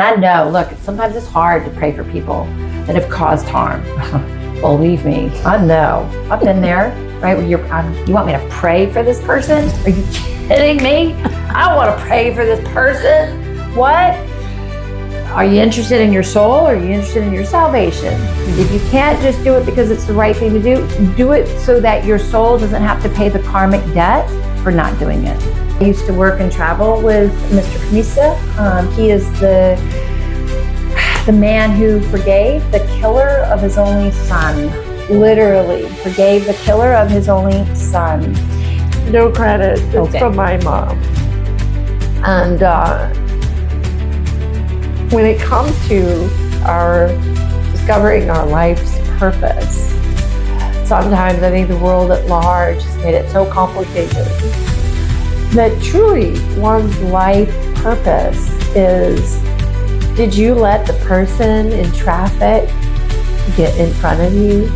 I know, look, sometimes it's hard to pray for people that have caused harm. Believe me, I know. I've been there, right? Where you want me to pray for this person? Are you kidding me? I don't want to pray for this person. What? Are you interested in your soul, or are you interested in your salvation? If you can't just do it because it's the right thing to do, do it so that your soul doesn't have to pay the karmic debt for not doing it. I used to work and travel with Mr. Khamisa. He is the man who forgave the killer of his only son. Literally forgave the killer of his only son. No credit. It's from my mom. And when it comes to our discovering our life's purpose, sometimes I think the world at large has made it so complicated that truly one's life purpose is, did you let the person in traffic get in front of you?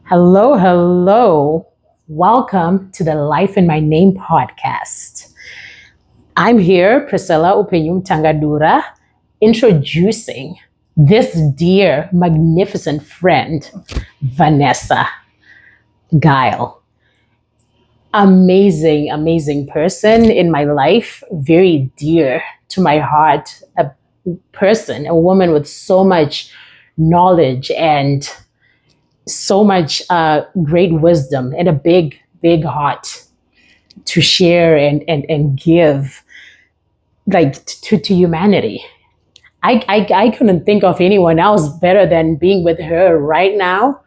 Hello, hello. Welcome to the Life in My Name podcast. I'm here, Priscilla Upenyum Tangadura, introducing this dear, magnificent friend, Vanessa Guild. Amazing, amazing person in my life, very dear to my heart, a person, a woman with so much knowledge and so much great wisdom and a big, big heart to share and give like to humanity. I couldn't think of anyone else better than being with her right now,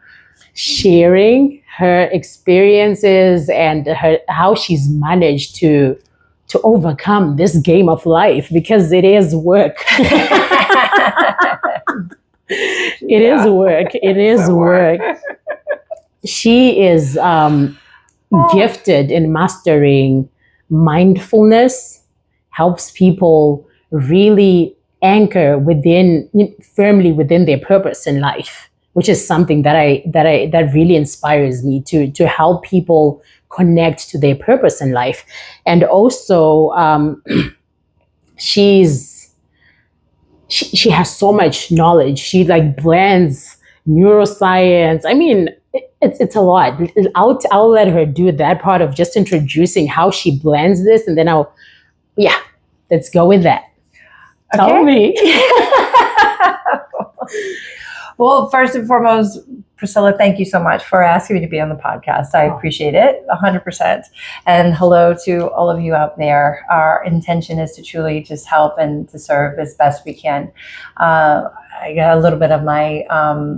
sharing her experiences and how she's managed to overcome this game of life, because it is work. It is work. It is work. She is gifted in mastering mindfulness, helps people really anchor firmly within their purpose in life, which is something that really inspires me to help people connect to their purpose in life. And also, she has so much knowledge. She like blends neuroscience. I mean, it's a lot. I'll let her do that part of just introducing how she blends this, and then let's go with that. Tell me. Well, first and foremost, Priscilla, thank you so much for asking me to be on the podcast. I appreciate it 100%. And hello to all of you out there. Our intention is to truly just help and to serve as best we can. I got a little bit of my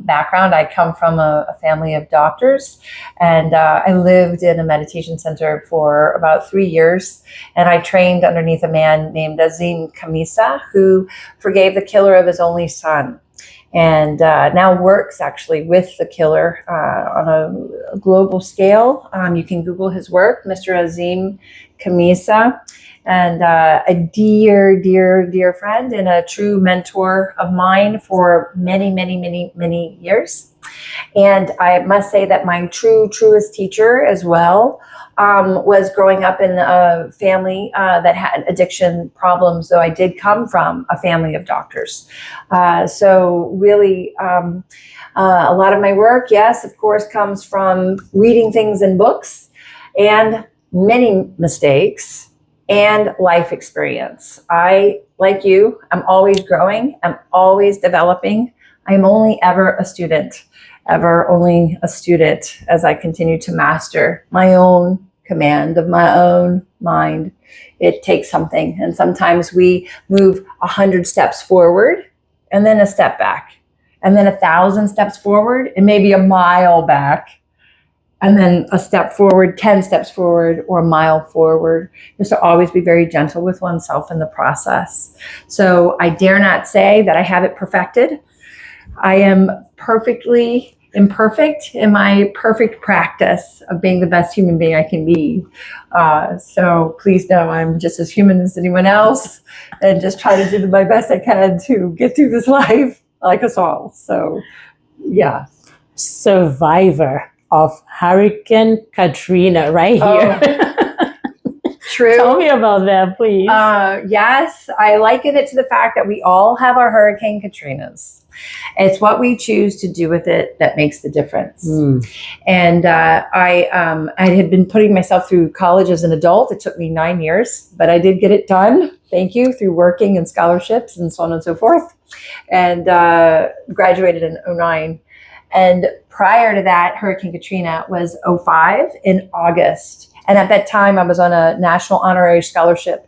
background. I come from a family of doctors, and I lived in a meditation center for about 3 years. And I trained underneath a man named Azim Khamisa, who forgave the killer of his only son, and now works actually with the killer on a global scale. You can Google his work, Mr. Azim Khamisa, and a dear, dear, dear friend and a true mentor of mine for many, many, many, many years. And I must say that my truest teacher as well was growing up in a family that had addiction problems, though I did come from a family of doctors. So really, a lot of my work, yes, of course, comes from reading things in books and many mistakes and life experience. I, like you, I'm always growing. I'm always developing. I'm only ever a student. Only a student as I continue to master my own command of my own mind. It takes something. And sometimes we move 100 steps forward and then a step back, and then 1,000 steps forward and maybe a mile back, and then a step forward, 10 steps forward, or a mile forward. Just to always be very gentle with oneself in the process. So I dare not say that I have it perfected. I am perfectly imperfect in my perfect practice of being the best human being I can be. So please know I'm just as human as anyone else, and just try to do my best I can to get through this life like us all. So yeah. Survivor of Hurricane Katrina right here. true. Tell me about that, please. Yes, I liken it to the fact that we all have our Hurricane Katrinas. It's what we choose to do with it that makes the difference. And I had been putting myself through college as an adult. It took me 9 years, but I did get it done. Thank you, through working and scholarships and so on and so forth. And graduated in 2009. And prior to that, Hurricane Katrina was 2005 in August. And at that time, I was on a national honorary scholarship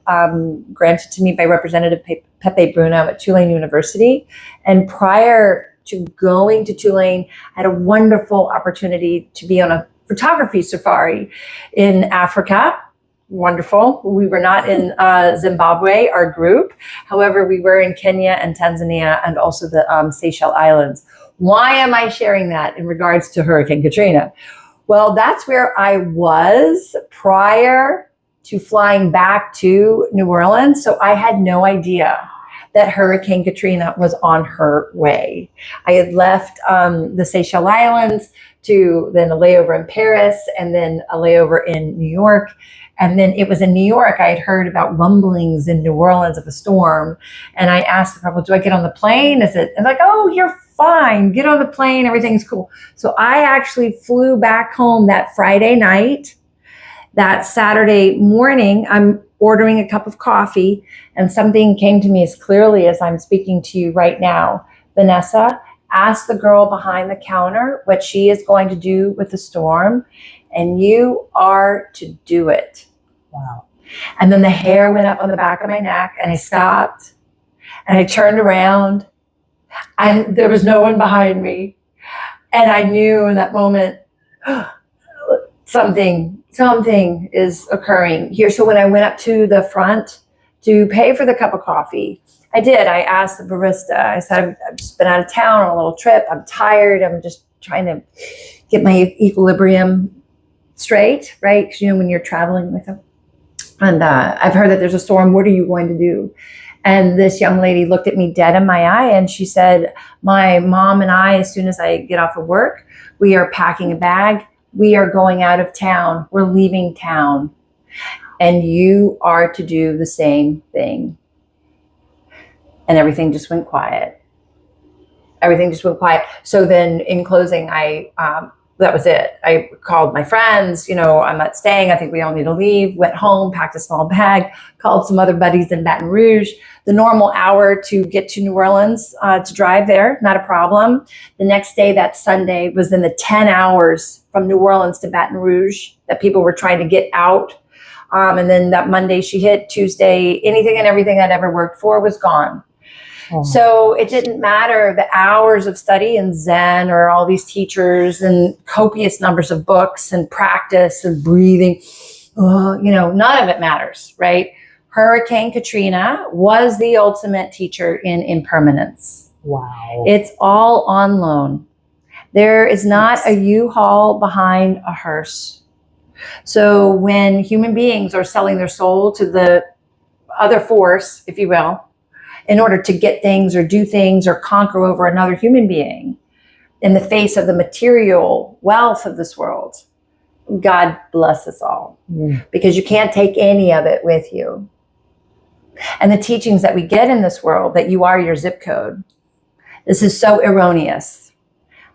granted to me by Representative Pepe Bruno at Tulane University. And prior to going to Tulane, I had a wonderful opportunity to be on a photography safari in Africa. Wonderful. We were not in Zimbabwe, our group. However, we were in Kenya and Tanzania and also the Seychelles Islands. Why am I sharing that in regards to Hurricane Katrina? Well, that's where I was prior to flying back to New Orleans. So I had no idea that Hurricane Katrina was on her way. I had left the Seychelles Islands to then a layover in Paris and then a layover in New York. And then it was in New York, I had heard about rumblings in New Orleans of a storm. And I asked the couple, do I get on the plane? And like, oh, you're fine. Get on the plane. Everything's cool. So I actually flew back home that Friday night. That Saturday morning, I'm ordering a cup of coffee and something came to me as clearly as I'm speaking to you right now. Vanessa, ask the girl behind the counter what she is going to do with the storm. And you are to do it. Wow. And then the hair went up on the back of my neck and I stopped and I turned around and there was no one behind me. And I knew in that moment, something is occurring here. So when I went up to the front to pay for the cup of coffee, I did. I asked the barista, I said, I've just been out of town on a little trip. I'm tired. I'm just trying to get my equilibrium straight, right? Because, when you're traveling with them. And I've heard that there's a storm. What are you going to do? And this young lady looked at me dead in my eye and she said, my mom and I, as soon as I get off of work, we are packing a bag. We are going out of town. We're leaving town. And you are to do the same thing. And everything just went quiet. Everything just went quiet. So then in closing, that was it. I called my friends, I'm not staying. I think we all need to leave. Went home, packed a small bag, called some other buddies in Baton Rouge. The normal hour to get to New Orleans, to drive there, not a problem. The next day, that Sunday, was in the 10 hours from New Orleans to Baton Rouge that people were trying to get out. And then that Monday she hit, Tuesday, anything and everything I'd ever worked for was gone. So it didn't matter the hours of study and Zen or all these teachers and copious numbers of books and practice and breathing. None of it matters, right? Hurricane Katrina was the ultimate teacher in impermanence. Wow. It's all on loan. There is not a U-Haul behind a hearse. So when human beings are selling their soul to the other force, if you will, in order to get things or do things or conquer over another human being in the face of the material wealth of this world, God bless us all, because you can't take any of it with you. And the teachings that we get in this world, that you are your zip code, this is so erroneous.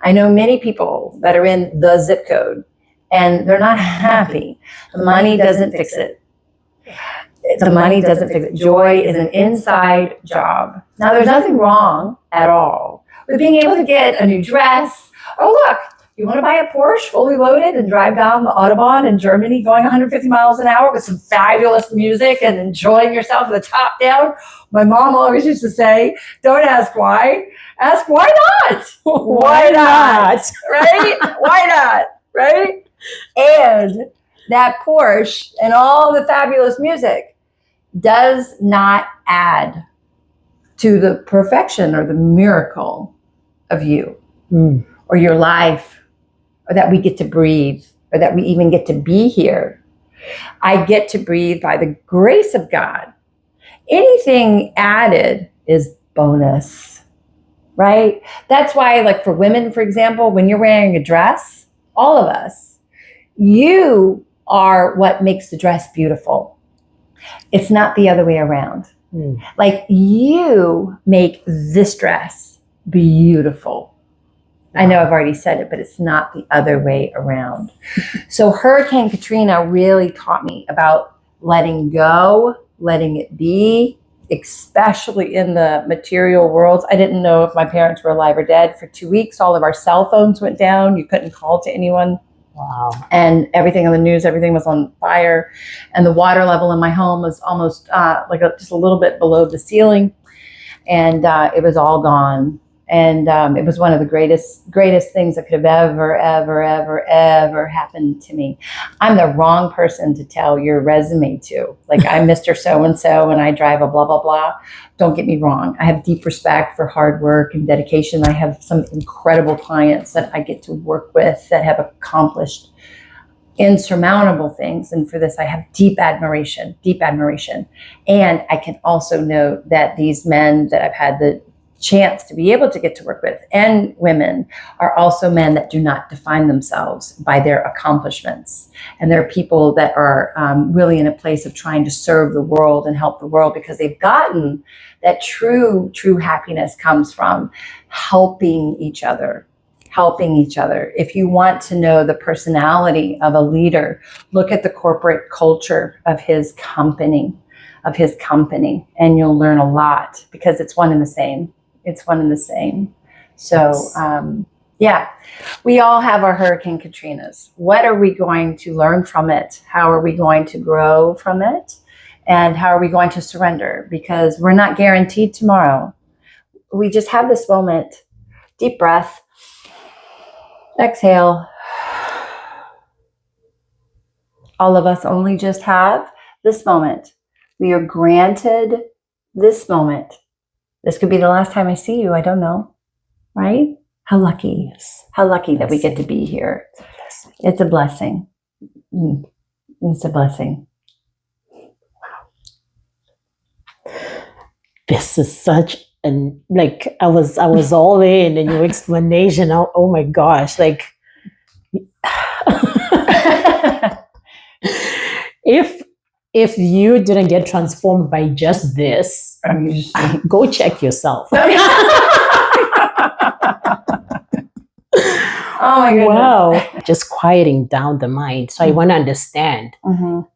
I know many people that are in the zip code and they're not happy. The money doesn't fix it. The money doesn't fix it. Joy is an inside job. Now, there's nothing wrong at all with being able to get a new dress. Oh, look, you want to buy a Porsche fully loaded and drive down the Autobahn in Germany going 150 miles an hour with some fabulous music and enjoying yourself with the top down? My mom always used to say, don't ask why. Ask why not? Why not? Right? Why not? Right? And that Porsche and all the fabulous music does not add to the perfection or the miracle of you or your life, or that we get to breathe, or that we even get to be here. I get to breathe by the grace of God. Anything added is bonus, right? That's why, like for women, for example, when you're wearing a dress, all of us, you are what makes the dress beautiful. It's not the other way around. Like, you make this dress beautiful. I know I've already said it, but it's not the other way around. So Hurricane Katrina really taught me about letting go, letting it be, especially in the material worlds. I didn't know if my parents were alive or dead for 2 weeks. All of our cell phones went down. You couldn't call to anyone. Wow. And everything on the news, everything was on fire. And the water level in my home was almost just a little bit below the ceiling. And it was all gone. And it was one of the greatest things that could have ever happened to me. I'm the wrong person to tell your resume to. Like, I'm Mr. So-and-so and I drive a blah, blah, blah. Don't get me wrong. I have deep respect for hard work and dedication. I have some incredible clients that I get to work with that have accomplished insurmountable things. And for this, I have deep admiration. And I can also note that these men that I've had the chance to be able to get to work with, and women, are also men that do not define themselves by their accomplishments. And they're people that are really in a place of trying to serve the world and help the world, because they've gotten that true happiness comes from helping each other. If you want to know the personality of a leader, look at the corporate culture of his company, and you'll learn a lot, because it's one and the same. So, we all have our Hurricane Katrinas. What are we going to learn from it? How are we going to grow from it? And how are we going to surrender? Because we're not guaranteed tomorrow. We just have this moment. Deep breath. Exhale. All of us only just have this moment. We are granted this moment. This could be the last time I see you. I don't know. Right? How lucky. How lucky that we get to be here. It's a blessing. It's a blessing. This is such an, like, I was all in your explanation. Oh my gosh. Like, if you didn't get transformed by just this, go check yourself. Oh my goodness. Wow. Just quieting down the mind. So I want to understand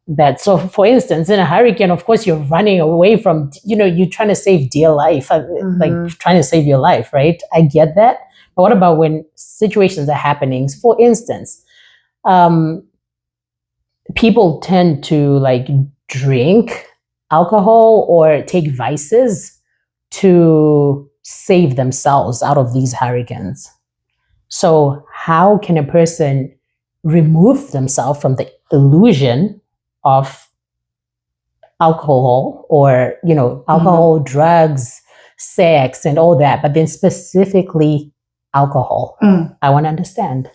that. So for instance, in a hurricane, of course, you're running away from, you're trying to save dear life, like trying to save your life, right? I get that. But what about when situations are happening? For instance, people tend to like drink alcohol or take vices to save themselves out of these hurricanes. So how can a person remove themselves from the illusion of alcohol or, alcohol, drugs, sex, and all that, but then specifically alcohol? I want to understand.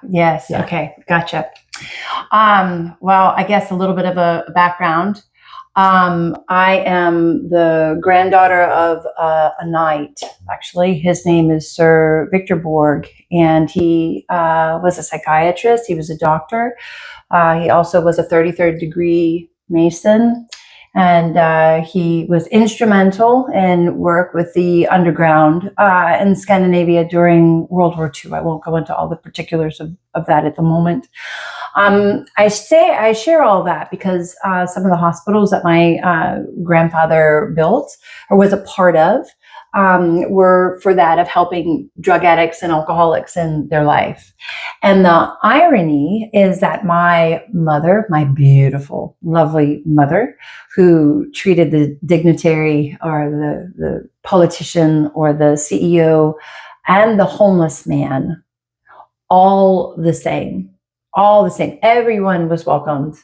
Yes. Yeah. Okay. Gotcha. Well, I guess a little bit of a background. I am the granddaughter of a knight, actually. His name is Sir Victor Borg, and he was a psychiatrist. He was a doctor. He also was a 33rd degree Mason, and he was instrumental in work with the underground in Scandinavia during World War II. I won't go into all the particulars of that at the moment. I share all that because some of the hospitals that my grandfather built or was a part of were for that of helping drug addicts and alcoholics in their life. And the irony is that my mother, my beautiful, lovely mother, who treated the dignitary or the politician or the CEO and the homeless man all the same. Everyone was welcomed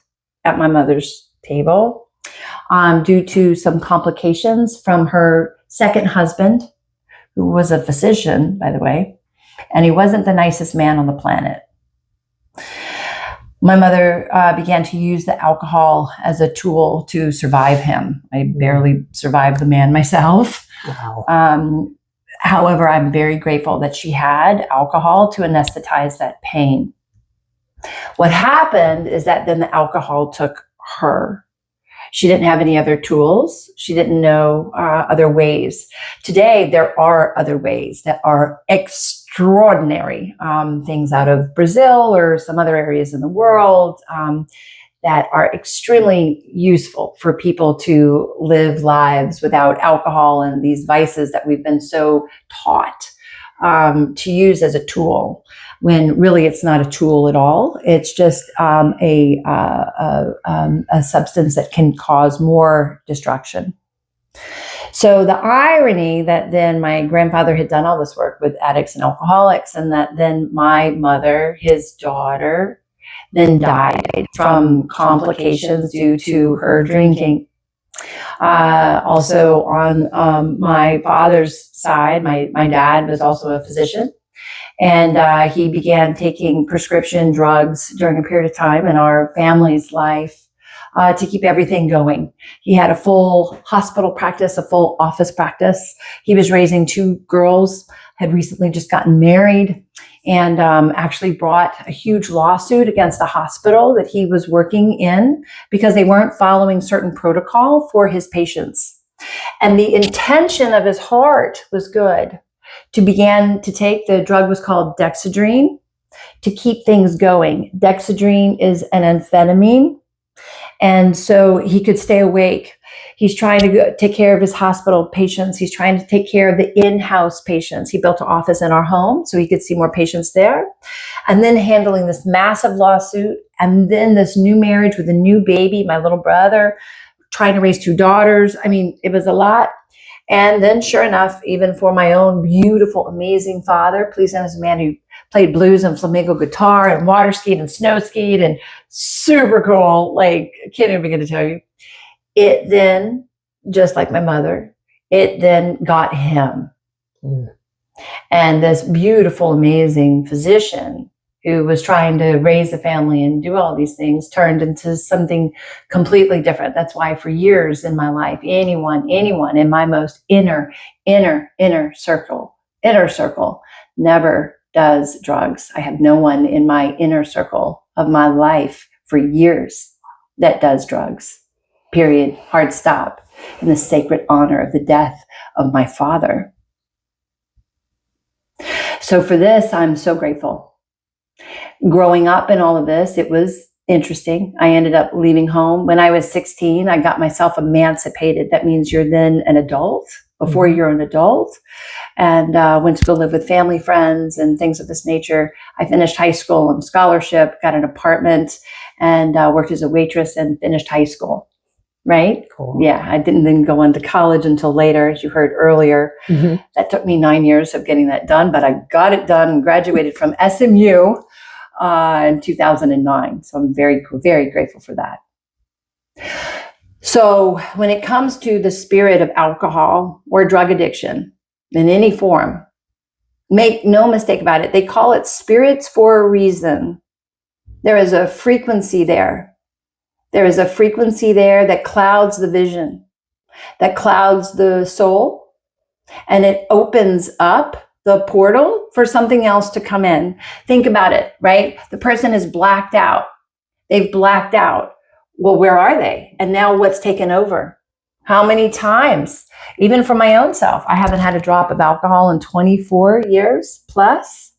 at my mother's table due to some complications from her second husband, who was a physician, by the way, and he wasn't the nicest man on the planet. My mother began to use the alcohol as a tool to survive him. I barely survived the man myself. Wow. However, I'm very grateful that she had alcohol to anesthetize that pain. What happened is that then the alcohol took her. She didn't have any other tools. She didn't know other ways. Today, there are other ways that are extraordinary, things out of Brazil or some other areas in the world, that are extremely useful for people to live lives without alcohol and these vices that we've been so taught to use as a tool, when really it's not a tool at all. It's just a substance that can cause more destruction. So the irony that then my grandfather had done all this work with addicts and alcoholics, and that then my mother, his daughter, then died from complications due to her drinking. Also on my father's side, my dad was also a physician, and he began taking prescription drugs during a period of time in our family's life to keep everything going. He had a full hospital practice, a full office practice. He was raising 2 girls, had recently just gotten married, and actually brought a huge lawsuit against the hospital that he was working in because they weren't following certain protocol for his patients. And the intention of his heart was good. To begin to take, the drug was called dexedrine, to keep things going. Dexedrine is an amphetamine, and so he could stay awake. He's trying to take care of his hospital patients. He's trying to take care of the in-house patients. He built an office in our home so he could see more patients there. And then handling this massive lawsuit, and then this new marriage with a new baby, my little brother, trying to raise 2 daughters. I mean, it was a lot. And then sure enough, even for my own beautiful, amazing father, please know, as a man who played blues and flamenco guitar and water skied and snow skied and super cool, like, I can't even begin to tell you. It then, just like my mother, it then got him. And this beautiful, amazing physician who was trying to raise a family and do all these things turned into something completely different. That's why for years in my life, anyone in my most inner circle never does drugs. I have no one in my inner circle of my life for years that does drugs. Period. Hard stop. In the sacred honor of the death of my father. So for this, I'm so grateful. Growing up in all of this, it was interesting. I ended up leaving home. When I was 16, I got myself emancipated. That means you're then an adult before you're an adult. And went to go live with family friends and things of this nature. I finished high school on scholarship, got an apartment, and worked as a waitress and finished high school. Right? Cool. Yeah, I didn't then go into college until later, as you heard earlier. That took me 9 years of getting that done, but I got it done and graduated from SMU in 2009. So I'm very, very grateful for that. So when it comes to the spirit of alcohol or drug addiction in any form, make no mistake about it, they call it spirits for a reason. There is a frequency there. There is a frequency there that clouds the vision, that clouds the soul, and it opens up the portal for something else to come in. Think about it, right? The person is blacked out. They've blacked out. Well, where are they? And now what's taken over? How many times, even for my own self, I haven't had a drop of alcohol in 24 years plus.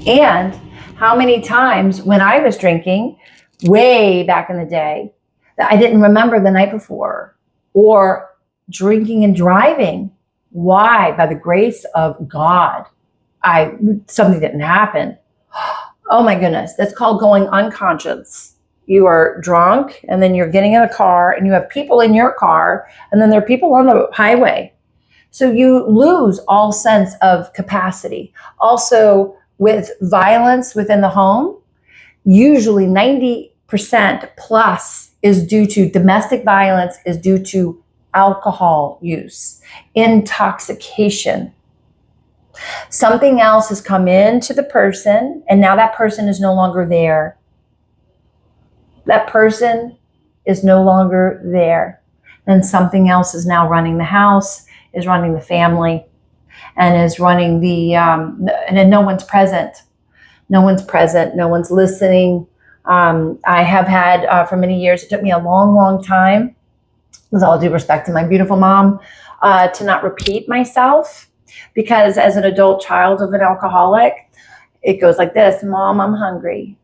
And how many times when I was drinking, way back in the day, that I didn't remember the night before, or drinking and driving. Why? By the grace of God, something didn't happen. Oh my goodness, that's called going unconscious. You are drunk, and then you're getting in a car, and you have people in your car, and then there are people on the highway. So you lose all sense of capacity. Also, with violence within the home, usually 90% plus is due to domestic violence, is due to alcohol use, intoxication. Something else has come into the person, and now that person is no longer there. That person is no longer there. And something else is now running the house, is running the family, and is running and no one's present. No one's present. No one's listening. I have had, for many years, it took me a long, long time with all due respect to my beautiful mom, to not repeat myself, because as an adult child of an alcoholic, it goes like this: Mom, I'm hungry.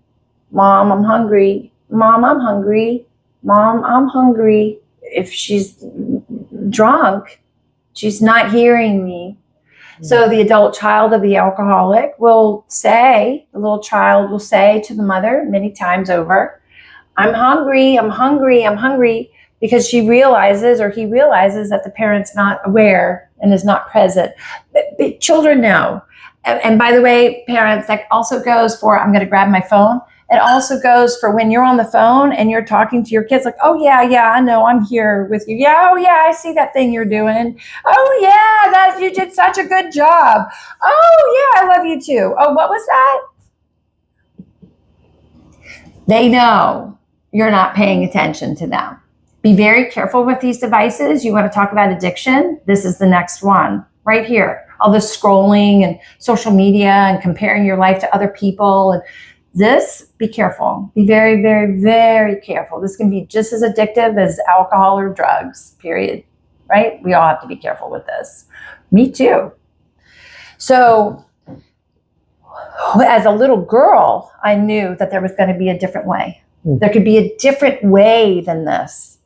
Mom, I'm hungry. Mom, I'm hungry. Mom, I'm hungry. If she's drunk, she's not hearing me. So the adult child of the alcoholic will say, the little child will say to the mother many times over, I'm hungry, I'm hungry, I'm hungry, because she realizes, or he realizes, that the parent's not aware and is not present. But children know. And by the way, parents, that also goes for, I'm going to grab my phone. It also goes for when you're on the phone and you're talking to your kids, like, oh yeah, I know, I'm here with you. Yeah, oh yeah, I see that thing you're doing. Oh yeah, that you did such a good job. Oh yeah, I love you too. Oh, what was that? They know you're not paying attention to them. Be very careful with these devices. You want to talk about addiction? This is the next one right here. All this scrolling and social media and comparing your life to other people. And this, be careful. Be very, very, very careful. This can be just as addictive as alcohol or drugs, period. Right? We all have to be careful with this. Me too. So as a little girl, I knew that there was going to be a different way. There could be a different way than this.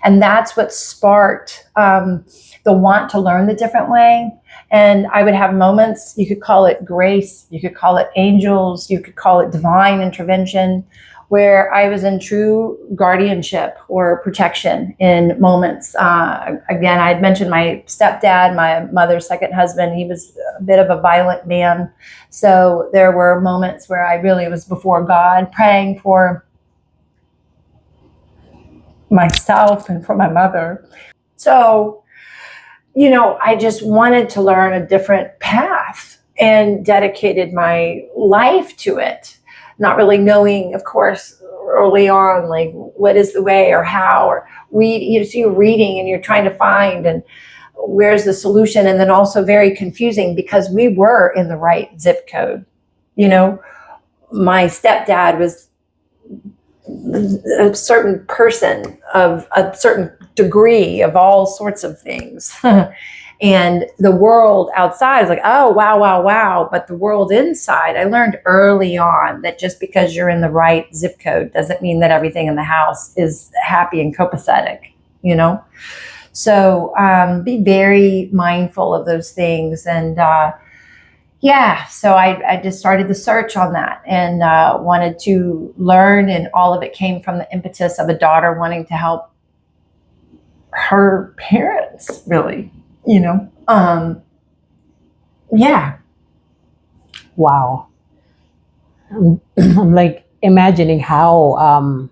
And that's what sparked the want to learn the different way. And I would have moments, you could call it grace, you could call it angels, you could call it divine intervention, where I was in true guardianship or protection in moments. Again, I had mentioned my stepdad, my mother's second husband. He was a bit of a violent man. So there were moments where I really was before God praying for myself and for my mother. So, you know, I just wanted to learn a different path and dedicated my life to it, not really knowing, of course, early on, like what is the way or how, or read, you know, so you're reading and you're trying to find and where's the solution. And then also very confusing because we were in the right zip code. You know, my stepdad was a certain person of a certain degree of all sorts of things. And the world outside is like, oh, wow. But the world inside, I learned early on that just because you're in the right zip code doesn't mean that everything in the house is happy and copacetic, you know? So be very mindful of those things. And so I just started the search on that and wanted to learn. And all of it came from the impetus of a daughter wanting to help her parents, really, you know? Wow. I'm like imagining how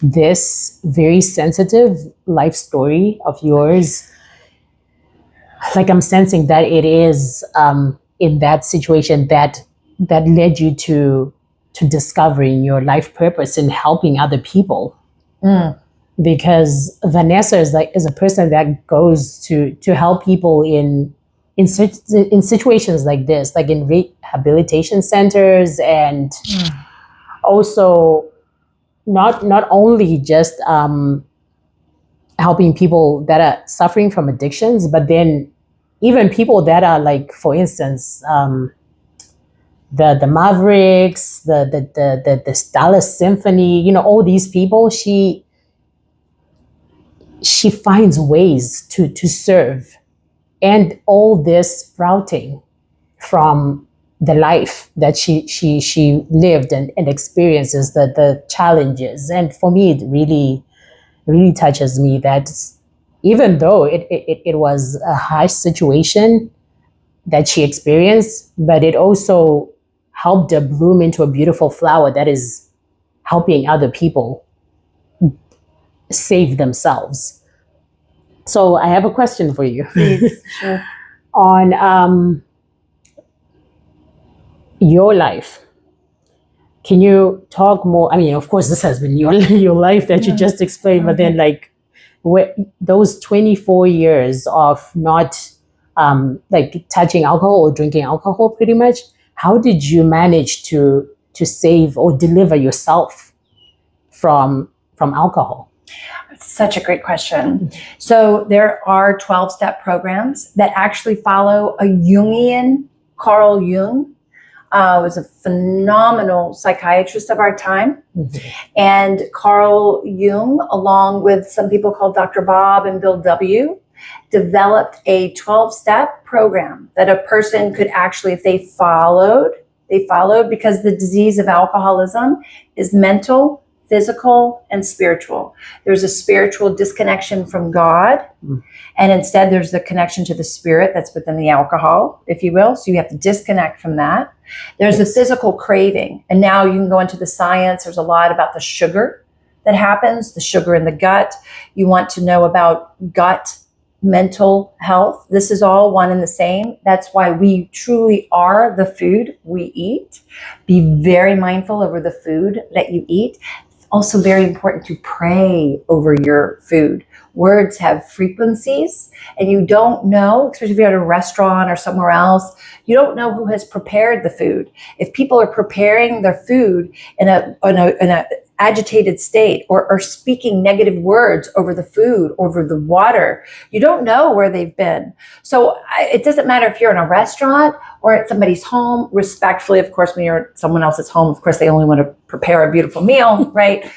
this very sensitive life story of yours, like I'm sensing that it is in that situation that led you to discovering your life purpose and helping other people. Because Vanessa is a person that goes to help people in situations like this, like in rehabilitation centers, and also not only just helping people that are suffering from addictions, but then even people that are like, for instance, the Mavericks, the Dallas Symphony, you know, all these people, she finds ways to serve, and all this sprouting from the life that she lived and experiences the challenges. And for me, it really touches me that even though it was a harsh situation that she experienced, but it also helped her bloom into a beautiful flower that is helping other people save themselves. So I have a question for you. Please, sure. On your life. Can you talk more? I mean, of course, this has been your life that you just explained, but then like those 24 years of not like touching alcohol or drinking alcohol, pretty much, how did you manage to save or deliver yourself from alcohol? Such a great question. So there are 12-step programs that actually follow a Jungian. Carl Jung was a phenomenal psychiatrist of our time. And Carl Jung, along with some people called Dr. Bob and Bill W., developed a 12-step program that a person could actually, if they followed, because the disease of alcoholism is mental, physical, and spiritual. There's a spiritual disconnection from God, and instead there's the connection to the spirit that's within the alcohol, if you will. So you have to disconnect from that. There's the physical craving, and now you can go into the science. There's a lot about the sugar that happens, the sugar in the gut. You want to know about gut mental health. This is all one and the same. That's why we truly are the food we eat. Be very mindful over the food that you eat. It's also very important to pray over your food. Words have frequencies, and you don't know, especially if you're at a restaurant or somewhere else, you don't know who has prepared the food. If people are preparing their food in a agitated state, or speaking negative words over the food, over the water, you don't know where they've been. So it doesn't matter if you're in a restaurant or at somebody's home. Respectfully, of course, when you're at someone else's home, of course, they only want to prepare a beautiful meal, right?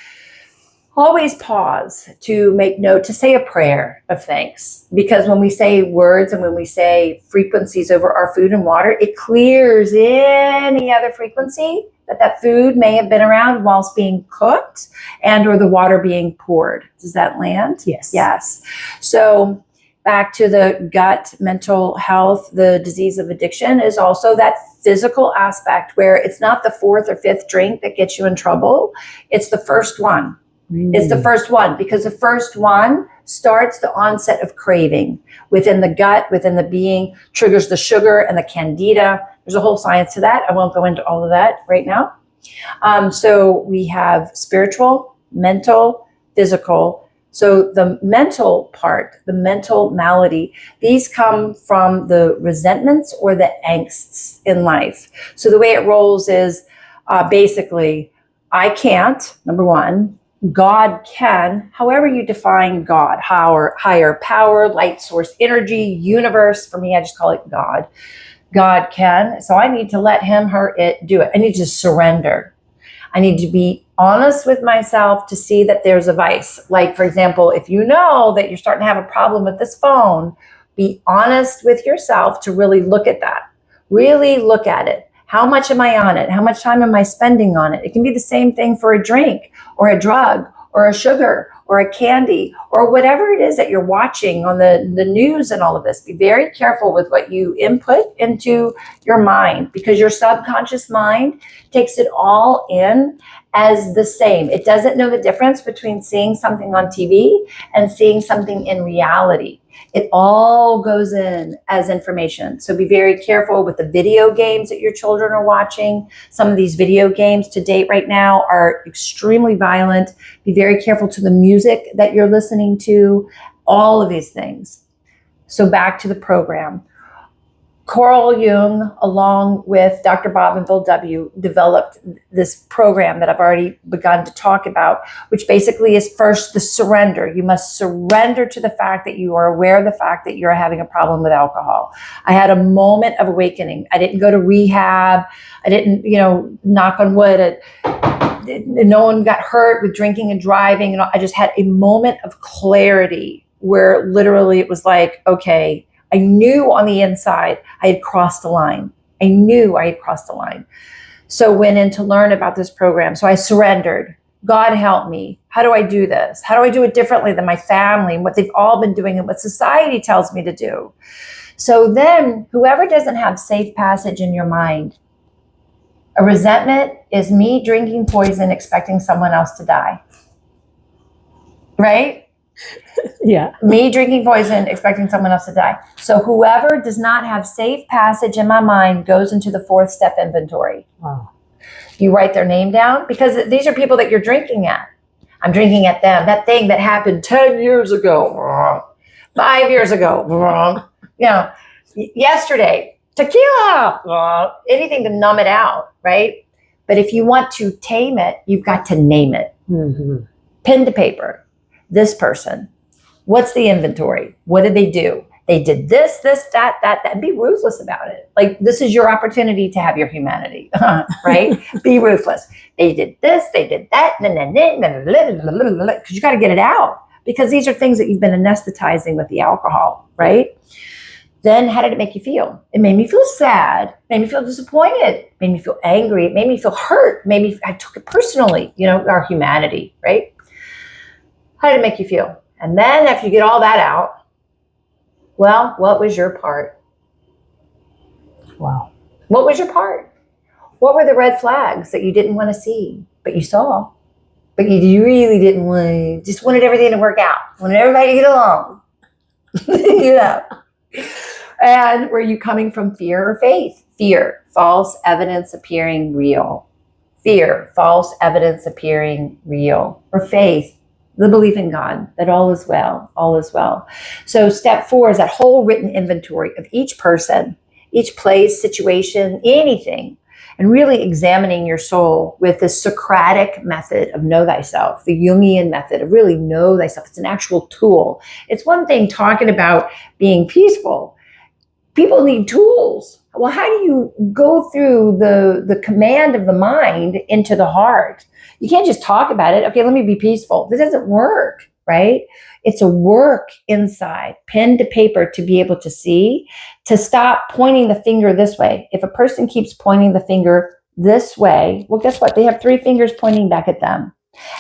Always pause to make note, to say a prayer of thanks. Because when we say words and when we say frequencies over our food and water, it clears any other frequency that food may have been around whilst being cooked and or the water being poured. Does that land? Yes. Yes. So back to the gut mental health, the disease of addiction is also that physical aspect where it's not the fourth or fifth drink that gets you in trouble. It's the first one. It's the first one, because the first one starts the onset of craving within the gut, within the being, triggers the sugar and the candida. There's a whole science to that. I won't go into all of that right now. So we have spiritual, mental, physical. So the mental part, the mental malady, these come from the resentments or the angsts in life. So the way it rolls is basically, I can't, number one. God can, however you define God, higher power, light source, energy, universe. For me, I just call it God. God can. So I need to let him, her, it, do it. I need to surrender. I need to be honest with myself to see that there's a vice. Like, for example, if you know that you're starting to have a problem with this phone, be honest with yourself to really look at that. Really look at it. How much am I on it? How much time am I spending on it? It can be the same thing for a drink or a drug or a sugar or a candy or whatever it is that you're watching on the news and all of this. Be very careful with what you input into your mind, because your subconscious mind takes it all in as the same. It doesn't know the difference between seeing something on TV and seeing something in reality. It all goes in as information. So be very careful with the video games that your children are watching. Some of these video games to date right now are extremely violent. Be very careful to the music that you're listening to, all of these things. So back to the program. Carl Jung, along with Dr. Bob and Bill W., developed this program that I've already begun to talk about, which basically is first the surrender. You must surrender to the fact that you are aware of the fact that you're having a problem with alcohol. I had a moment of awakening. I didn't go to rehab. I didn't, knock on wood. No one got hurt with drinking and driving. I just had a moment of clarity where literally it was like, okay, I knew on the inside I had crossed the line. I knew I had crossed the line. So went in to learn about this program. So I surrendered. God help me. How do I do this? How do I do it differently than my family and what they've all been doing and what society tells me to do? So then whoever doesn't have safe passage in your mind, a resentment is me drinking poison expecting someone else to die. Right? Yeah. Me drinking poison, expecting someone else to die. So whoever does not have safe passage in my mind goes into the fourth step inventory. Wow. You write their name down, because these are people that you're drinking at. I'm drinking at them. That thing that happened 10 years ago, 5 years ago, yesterday, tequila, anything to numb it out, right? But if you want to tame it, you've got to name it. Mm-hmm. Pen to paper. this person. What's the inventory? What did they do? They did this, that, and be ruthless about it. Like, this is your opportunity to have your humanity, right? Be ruthless. They did this, they did that, because you got to get it out. Because these are things that you've been anesthetizing with the alcohol, right? Then how did it make you feel? It made me feel sad, made me feel disappointed, made me feel angry, it made me feel hurt, I took it personally, our humanity, right? How did it make you feel? And then after you get all that out, well, what was your part? Wow. What was your part? What were the red flags that you didn't want to see, but you saw? But you really didn't want, just wanted everything to work out, wanted everybody to get along. And were you coming from fear or faith? Fear, false evidence appearing real. Fear, false evidence appearing real. Or faith, the belief in God, that all is well, all is well. So step 4 is that whole written inventory of each person, each place, situation, anything, and really examining your soul with the Socratic method of know thyself, the Jungian method of really know thyself. It's an actual tool. It's one thing talking about being peaceful. People need tools. Well, how do you go through the command of the mind into the heart? You can't just talk about it. Okay, let me be peaceful. This doesn't work, right? It's a work inside, pen to paper, to be able to see, to stop pointing the finger this way. If a person keeps pointing the finger this way, well, guess what? They have 3 fingers pointing back at them.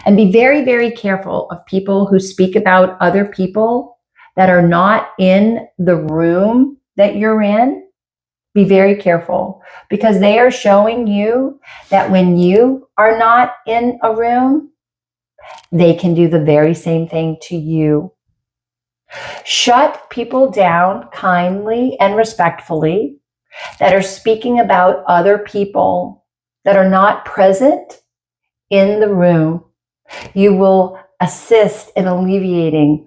And be very, very careful of people who speak about other people that are not in the room that you're in. Be very careful, because they are showing you that when you are not in a room, they can do the very same thing to you. Shut people down kindly and respectfully that are speaking about other people that are not present in the room. You will assist in alleviating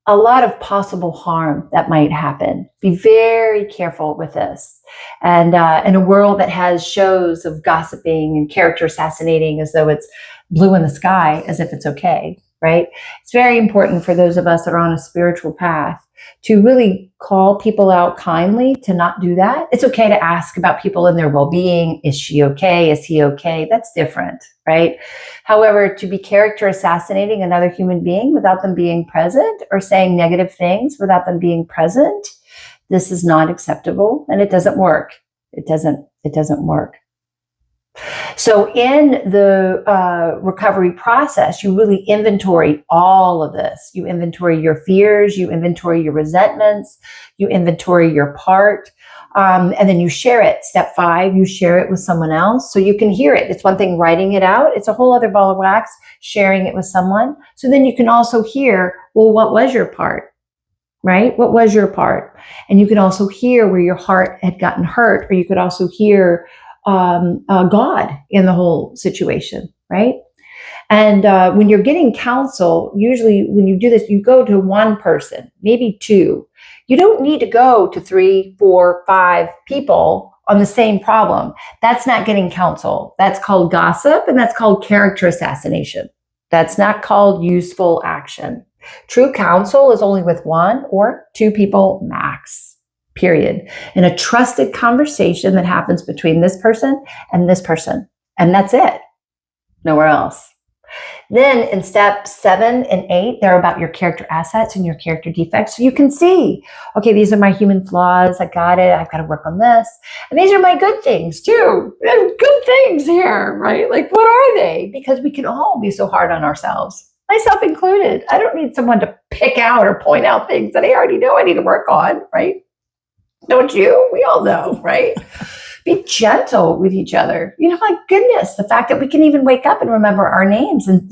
a lot of possible harm that might happen. Be very careful with this. And in a world that has shows of gossiping and character assassinating as though it's blue in the sky, as if it's okay, right? It's very important for those of us that are on a spiritual path to really call people out kindly, to not do that. It's okay to ask about people and their well-being. Is she okay? Is he okay? That's different, right? However, to be character assassinating another human being without them being present, or saying negative things without them being present, this is not acceptable, and it doesn't work. It doesn't work. So in the recovery process, you really inventory all of this. You inventory your fears, you inventory your resentments, you inventory your part, and then you share it. Step 5, you share it with someone else so you can hear it. It's one thing writing it out. It's a whole other ball of wax sharing it with someone. So then you can also hear, well, what was your part? Right? What was your part? And you can also hear where your heart had gotten hurt, or you could also hear God in the whole situation, right? And when you're getting counsel, usually when you do this, you go to one person, maybe 2. You don't need to go to 3, 4, 5 people on the same problem. That's not getting counsel. That's called gossip, and that's called character assassination. That's not called useful action. True counsel is only with 1 or 2 people max. Period. In a trusted conversation that happens between this person and this person. And that's it. Nowhere else. Then in step 7 and 8, they're about your character assets and your character defects. So you can see, okay, these are my human flaws. I got it. I've got to work on this. And these are my good things too. There's good things here, right? Like, what are they? Because we can all be so hard on ourselves. Myself included. I don't need someone to pick out or point out things that I already know I need to work on, right? Don't you? We all know, right? Be gentle with each other. My goodness, the fact that we can even wake up and remember our names, and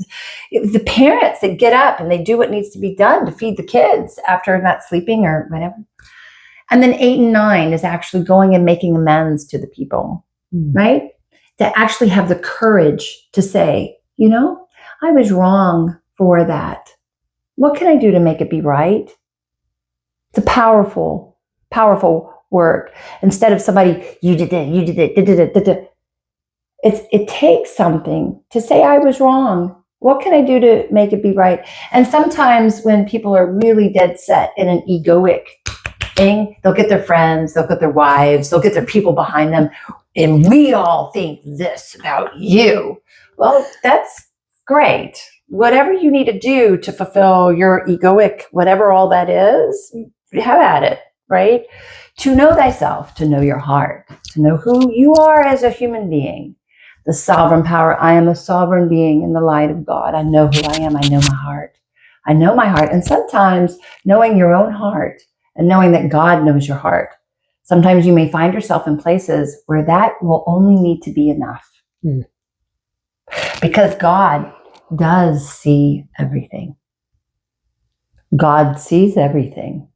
the parents that get up and they do what needs to be done to feed the kids after not sleeping or whatever. And then 8 and 9 is actually going and making amends to the people, right? To actually have the courage to say, I was wrong for that. What can I do to make it be right? It's a powerful work. Instead of somebody, you did it. It takes something to say I was wrong. What can I do to make it be right? And sometimes when people are really dead set in an egoic thing, they'll get their friends, they'll get their wives, they'll get their people behind them, and we all think this about you. Well, that's great. Whatever you need to do to fulfill your egoic, whatever all that is, have at it, right? To know thyself, to know your heart, to know who you are as a human being. The sovereign power. I am a sovereign being in the light of God. I know who I am. I know my heart. I know my heart. And sometimes knowing your own heart and knowing that God knows your heart, sometimes you may find yourself in places where that will only need to be enough. Because God does see everything. God sees everything.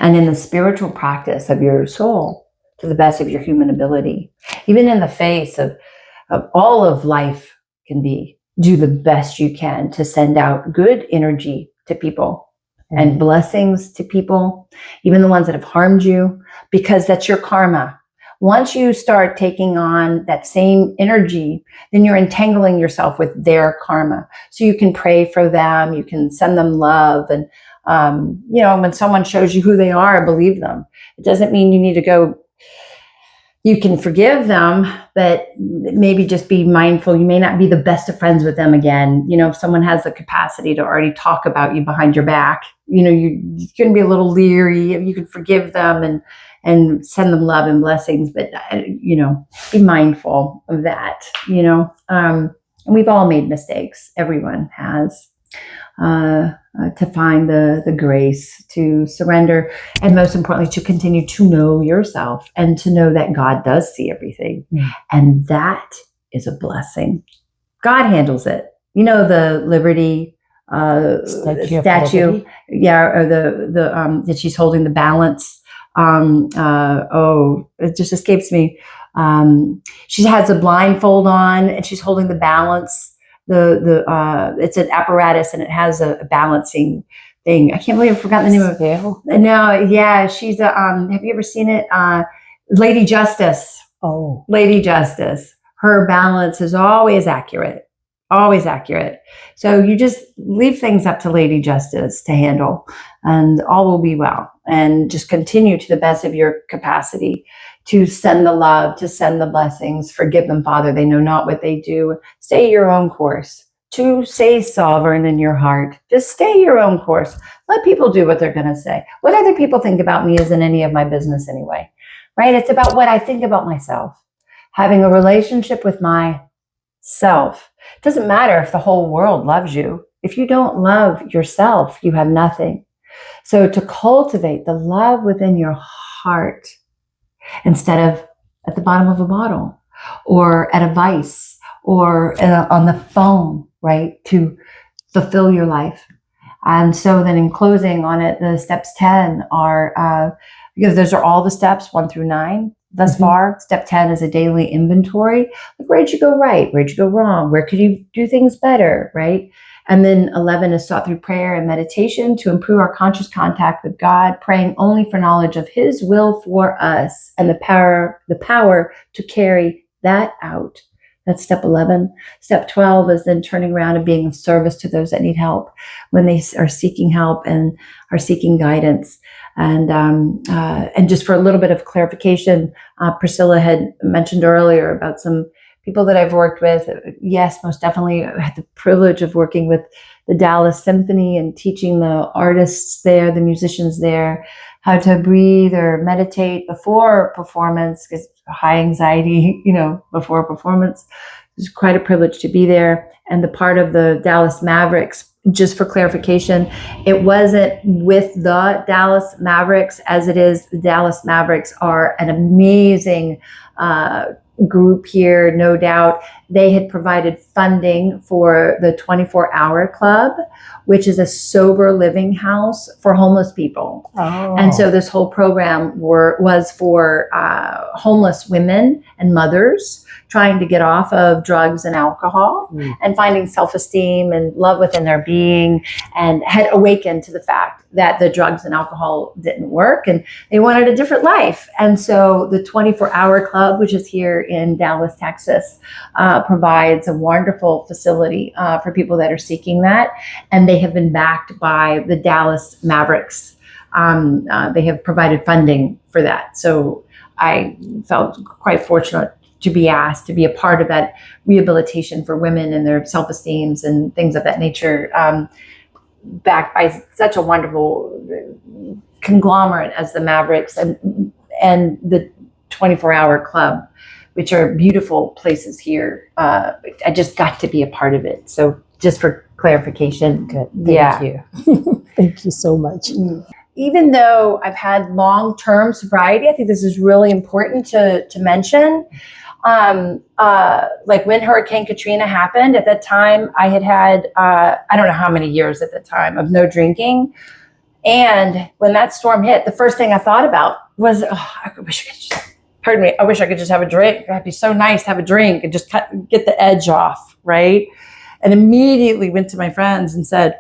And in the spiritual practice of your soul, to the best of your human ability, even in the face of all of life can be, do the best you can to send out good energy to people and blessings to people, even the ones that have harmed you, because that's your karma. Once you start taking on that same energy, then you're entangling yourself with their karma. So you can pray for them, you can send them love, and when someone shows you who they are, believe them. It doesn't mean you need to go. You can forgive them, but maybe just be mindful. You may not be the best of friends with them again. If someone has the capacity to already talk about you behind your back, you're going to be a little leery. You can forgive them and send them love and blessings, but be mindful of that. And we've all made mistakes. Everyone has. To find the grace to surrender, and most importantly, to continue to know yourself and to know that God does see everything. And that is a blessing. God handles it. The Liberty statue. Yeah, or the that she's holding the balance. It just escapes me. She has a blindfold on and she's holding the balance. It's an apparatus and it has a balancing thing. I can't believe I've forgotten the name of it. No, yeah, she's a. Have you ever seen it? Lady Justice. Oh, Lady Justice. Her balance is always accurate. Always accurate. So you just leave things up to Lady Justice to handle, and all will be well. And just continue to the best of your capacity to send the love, to send the blessings. Forgive them, Father. They know not what they do. Stay your own course. To stay sovereign in your heart. Just stay your own course. Let people do what they're going to say. What other people think about me isn't any of my business anyway, right? It's about what I think about myself. Having a relationship with myself. It doesn't matter if the whole world loves you. If you don't love yourself, you have nothing. So to cultivate the love within your heart, instead of at the bottom of a bottle or at a vice or on the phone, right? To fulfill your life. And so then in closing on it, the steps 10 are, because those are all the steps 1 through 9 thus far. Step 10 is a daily inventory. Like, where'd you go right? Where'd you go wrong? Where could you do things better, right? And then 11 is sought through prayer and meditation to improve our conscious contact with God, praying only for knowledge of His will for us and the power to carry that out. That's step 11. Step 12 is then turning around and being of service to those that need help when they are seeking help and are seeking guidance. And just for a little bit of clarification, Priscilla had mentioned earlier about some people that I've worked with. Yes, most definitely. I had the privilege of working with the Dallas Symphony and teaching the artists there, the musicians there, how to breathe or meditate before performance, because high anxiety, before performance. It was quite a privilege to be there. And the part of the Dallas Mavericks, just for clarification, it wasn't with the Dallas Mavericks as it is. The Dallas Mavericks are an amazing group here, no doubt. They had provided funding for the 24-hour club, which is a sober living house for homeless people. Oh. And so this whole program was for homeless women and mothers trying to get off of drugs and alcohol and finding self-esteem and love within their being, and had awakened to the fact that the drugs and alcohol didn't work and they wanted a different life. And so the 24-hour club, which is here in Dallas, Texas, provides a wonderful facility for people that are seeking that. And they have been backed by the Dallas Mavericks. They have provided funding for that. So I felt quite fortunate to be asked to be a part of that rehabilitation for women and their self-esteems and things of that nature, backed by such a wonderful conglomerate as the Mavericks and the 24-hour club, which are beautiful places here. I just got to be a part of it. So just for clarification. Good. Thank you. Thank you so much. Even though I've had long-term sobriety, I think this is really important to mention. Like when Hurricane Katrina happened, at that time I had I don't know how many years at the time of no drinking. And when that storm hit, the first thing I thought about was, I wish I could just have a drink. It'd be so nice to have a drink and just get the edge off, right? And immediately went to my friends and said,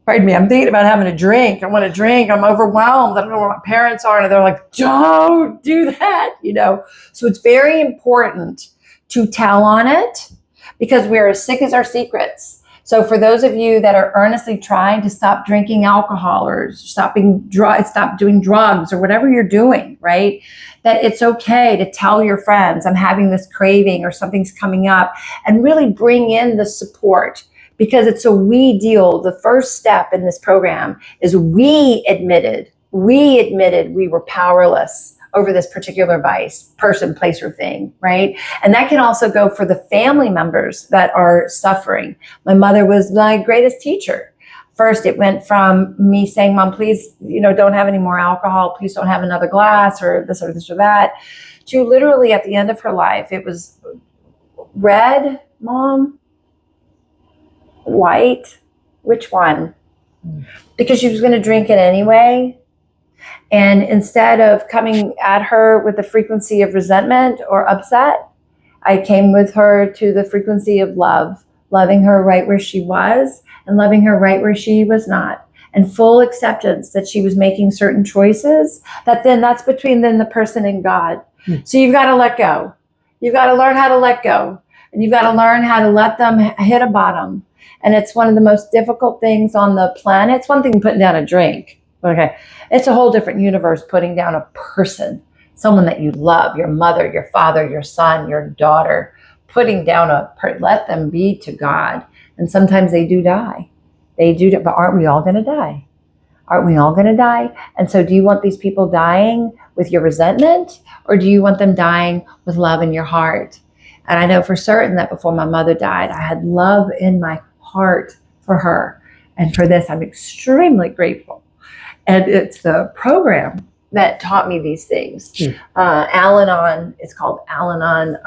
pardon me, I'm thinking about having a drink. I want a drink. I'm overwhelmed. I don't know where my parents are. And they're like, don't do that, So it's very important to tell on it because we're as sick as our secrets. So for those of you that are earnestly trying to stop drinking alcohol or stop doing drugs or whatever you're doing, right? That it's okay to tell your friends, I'm having this craving or something's coming up, and really bring in the support. Because it's a we deal. The first step in this program is we admitted we were powerless over this particular vice, person, place, or thing, right? And that can also go for the family members that are suffering. My mother was my greatest teacher. First, it went from me saying, Mom, please, don't have any more alcohol. Please don't have another glass or this or that, to literally at the end of her life, it was red, Mom, white, which one? Because she was going to drink it anyway. And instead of coming at her with the frequency of resentment or upset, I came with her to the frequency of love, loving her right where she was and loving her right where she was not, and full acceptance that she was making certain choices, that's between the person and God. So you've got to let go. You've got to learn how to let go, and you've got to learn how to let them hit a bottom. And it's one of the most difficult things on the planet. It's one thing putting down a drink. Okay. It's a whole different universe putting down a person, someone that you love, your mother, your father, your son, your daughter, putting down let them be to God. And sometimes they do die. But aren't we all going to die? Aren't we all going to die? And so do you want these people dying with your resentment, or do you want them dying with love in your heart? And I know for certain that before my mother died, I had love in my heart for her. And for this, I'm extremely grateful. And it's the program that taught me these things. Al-Anon, it's called Al-Anon,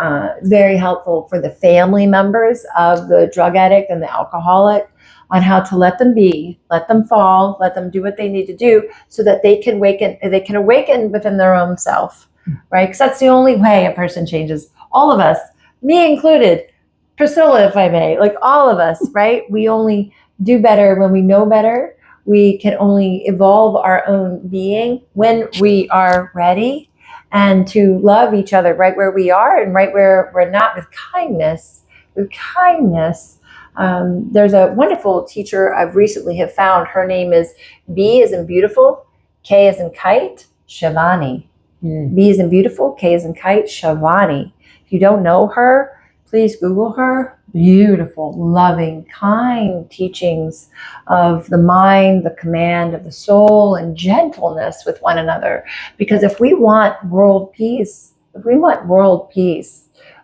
very helpful for the family members of the drug addict and the alcoholic on how to let them be, let them fall, let them do what they need to do so that they can awaken within their own self, right? Because that's the only way a person changes. All of us, me included, Priscilla, if I may, like all of us, right? We only do better when we know better. We can only evolve our own being when we are ready, and to love each other right where we are and right where we're not, with kindness. There's a wonderful teacher I've recently have found. Her name is B as in beautiful, K as in kite, Shivani. B as in beautiful, K as in kite, Shivani. If you don't know her, please Google her. Beautiful, loving, kind teachings of the mind, the command of the soul, and gentleness with one another. Because if we want world peace,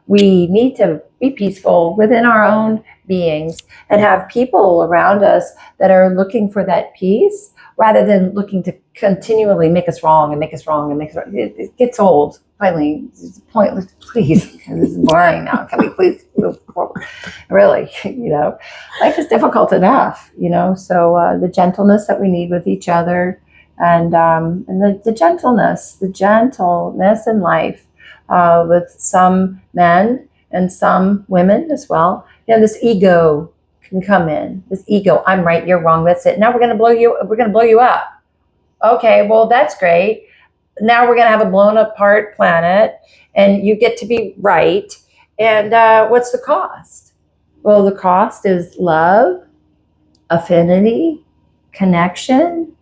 we need to be peaceful within our own beings and have people around us that are looking for that peace rather than looking to continually make us wrong. It gets old. Finally, it's pointless. Please, this is boring now. Can we please move forward? Really, life is difficult enough, So the gentleness that we need with each other, and the gentleness in life with some men and some women as well. This ego can come in. This ego, I'm right, you're wrong. That's it. Now we're going to blow you up. Okay, well that's great. Now we're going to have a blown apart planet, and you get to be right, And what's the cost? Well, the cost is love, affinity, connection,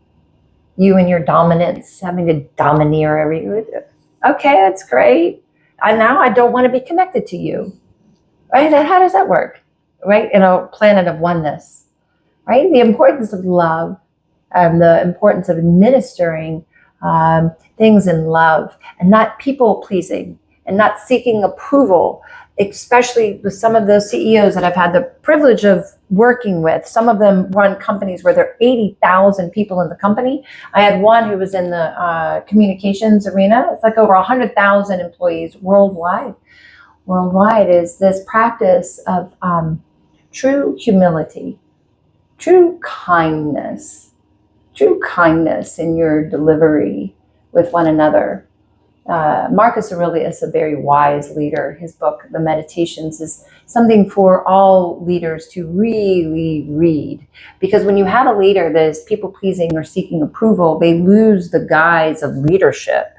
you and your dominance, having to domineer everything. Okay, that's great. And now I don't want to be connected to you. Right? How does that work? Right? In a planet of oneness. Right? The importance of love and the importance of administering things in love and not people pleasing and not seeking approval, especially with some of those CEOs that I've had the privilege of working with. Some of them run companies where there are 80,000 people in the company. I had one who was in the communications arena. It's like over 100,000 employees worldwide. Worldwide is this practice of true humility, true kindness in your delivery with one another. Marcus Aurelius, a very wise leader, his book, The Meditations, is something for all leaders to really read. Because when you have a leader that is people-pleasing or seeking approval, they lose the guise of leadership.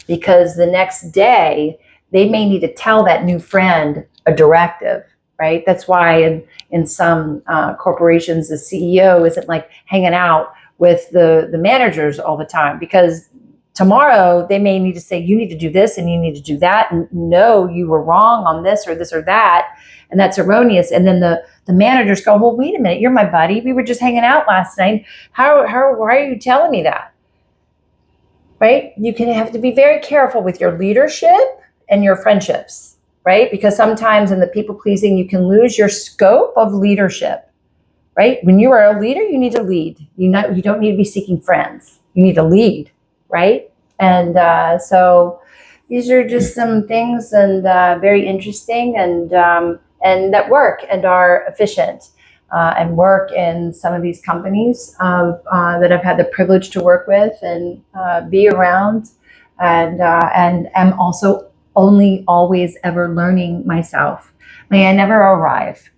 Because the next day, they may need to tell that new friend a directive, right? That's why in some corporations, the CEO isn't like hanging out with the managers all the time, because tomorrow they may need to say, you need to do this and you need to do that. And no, you were wrong on this or that. And that's erroneous. And then the managers go, well, wait a minute, you're my buddy. We were just hanging out last night. Why are you telling me that? Right? You can have to be very careful with your leadership and your friendships, right? Because sometimes in the people pleasing, you can lose your scope of leadership, right? When you are a leader, you need to lead. You don't need to be seeking friends. You need to lead, right? And so these are just some things and very interesting and that work and are efficient and work in some of these companies that I've had the privilege to work with and be around, and am also only always ever learning myself. May I never arrive.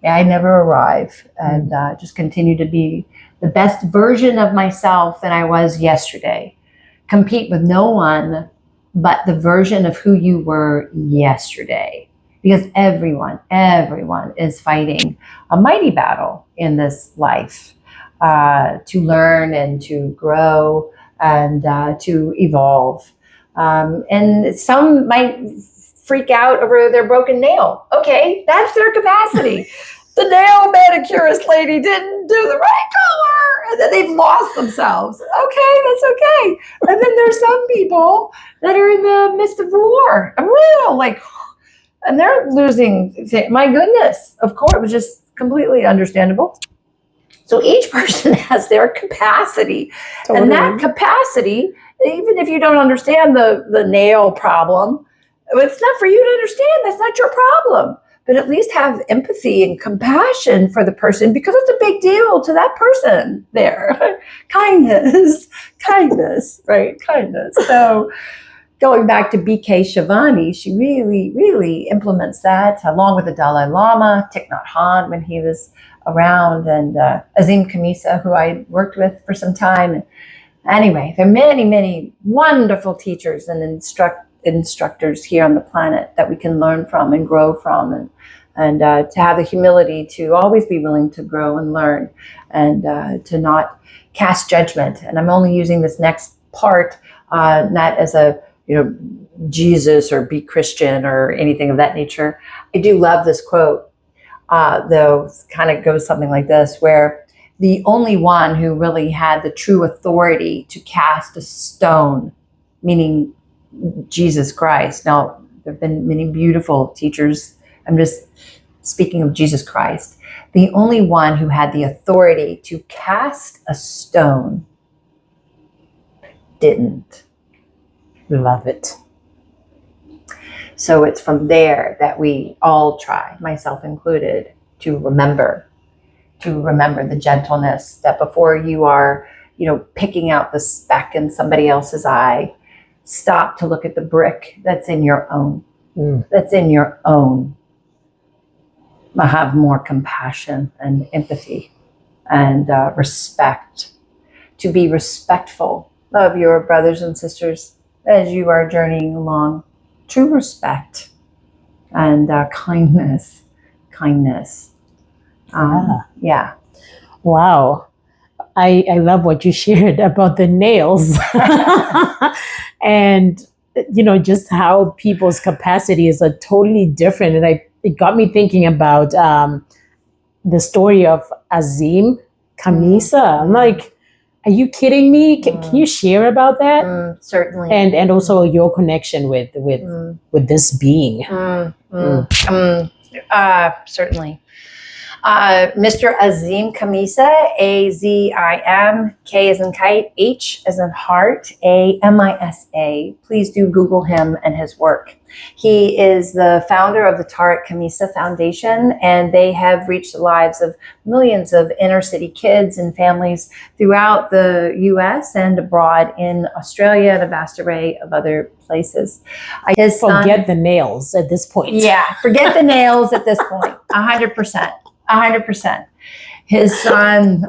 And just continue to be the best version of myself than I was yesterday. Compete with no one but the version of who you were yesterday. Because everyone is fighting a mighty battle in this life to learn and to grow and to evolve. And some might freak out over their broken nail. Okay, that's their capacity. The nail manicurist lady didn't do the right color, and then they've lost themselves. Okay, that's okay. And then there's some people that are in the midst of war, and they're losing. My goodness, of course, it was just completely understandable. So each person has their capacity, totally. And that capacity, even if you don't understand the nail problem, it's not for you to understand. That's not your problem. But at least have empathy and compassion for the person, because it's a big deal to that person there. Kindness, right? Kindness. So going back to B.K. Shivani, she really implements that, along with the Dalai Lama, Thich Nhat Hanh when he was around, and Azim Khamisa, who I worked with for some time. Anyway, there are many wonderful teachers and instructors here on the planet that we can learn from and grow from, and to have the humility to always be willing to grow and learn, and to not cast judgment. And I'm only using this next part not as a Jesus or be Christian or anything of that nature. I do love this quote, though it kind of goes something like this, where the only one who really had the true authority to cast a stone, meaning Jesus Christ. Now, there have been many beautiful teachers. I'm just speaking of Jesus Christ. The only one who had the authority to cast a stone didn't. Love it. So it's from there that we all try, myself included, to remember the gentleness, that before you are, picking out the speck in somebody else's eye, stop to look at the brick that's in your own. That's in your own. Have more compassion and empathy and respect. To be respectful of your brothers and sisters as you are journeying along. True respect. and kindness. Yeah. Wow. I love what you shared about the nails and, just how people's capacities are totally different. And it got me thinking about the story of Azim Khamisa. I'm like, are you kidding me? Can you share about that? Certainly. And also your connection with this being. Certainly. Mr. Azim Khamisa, Azim, K as in kite, H as in heart, Amisa. Please do Google him and his work. He is the founder of the Tariq Khamisa Foundation, and they have reached the lives of millions of inner city kids and families throughout the U.S. and abroad in Australia and a vast array of other places. Forget the nails at this point. Yeah, forget the nails at this point. 100%. 100%. His son,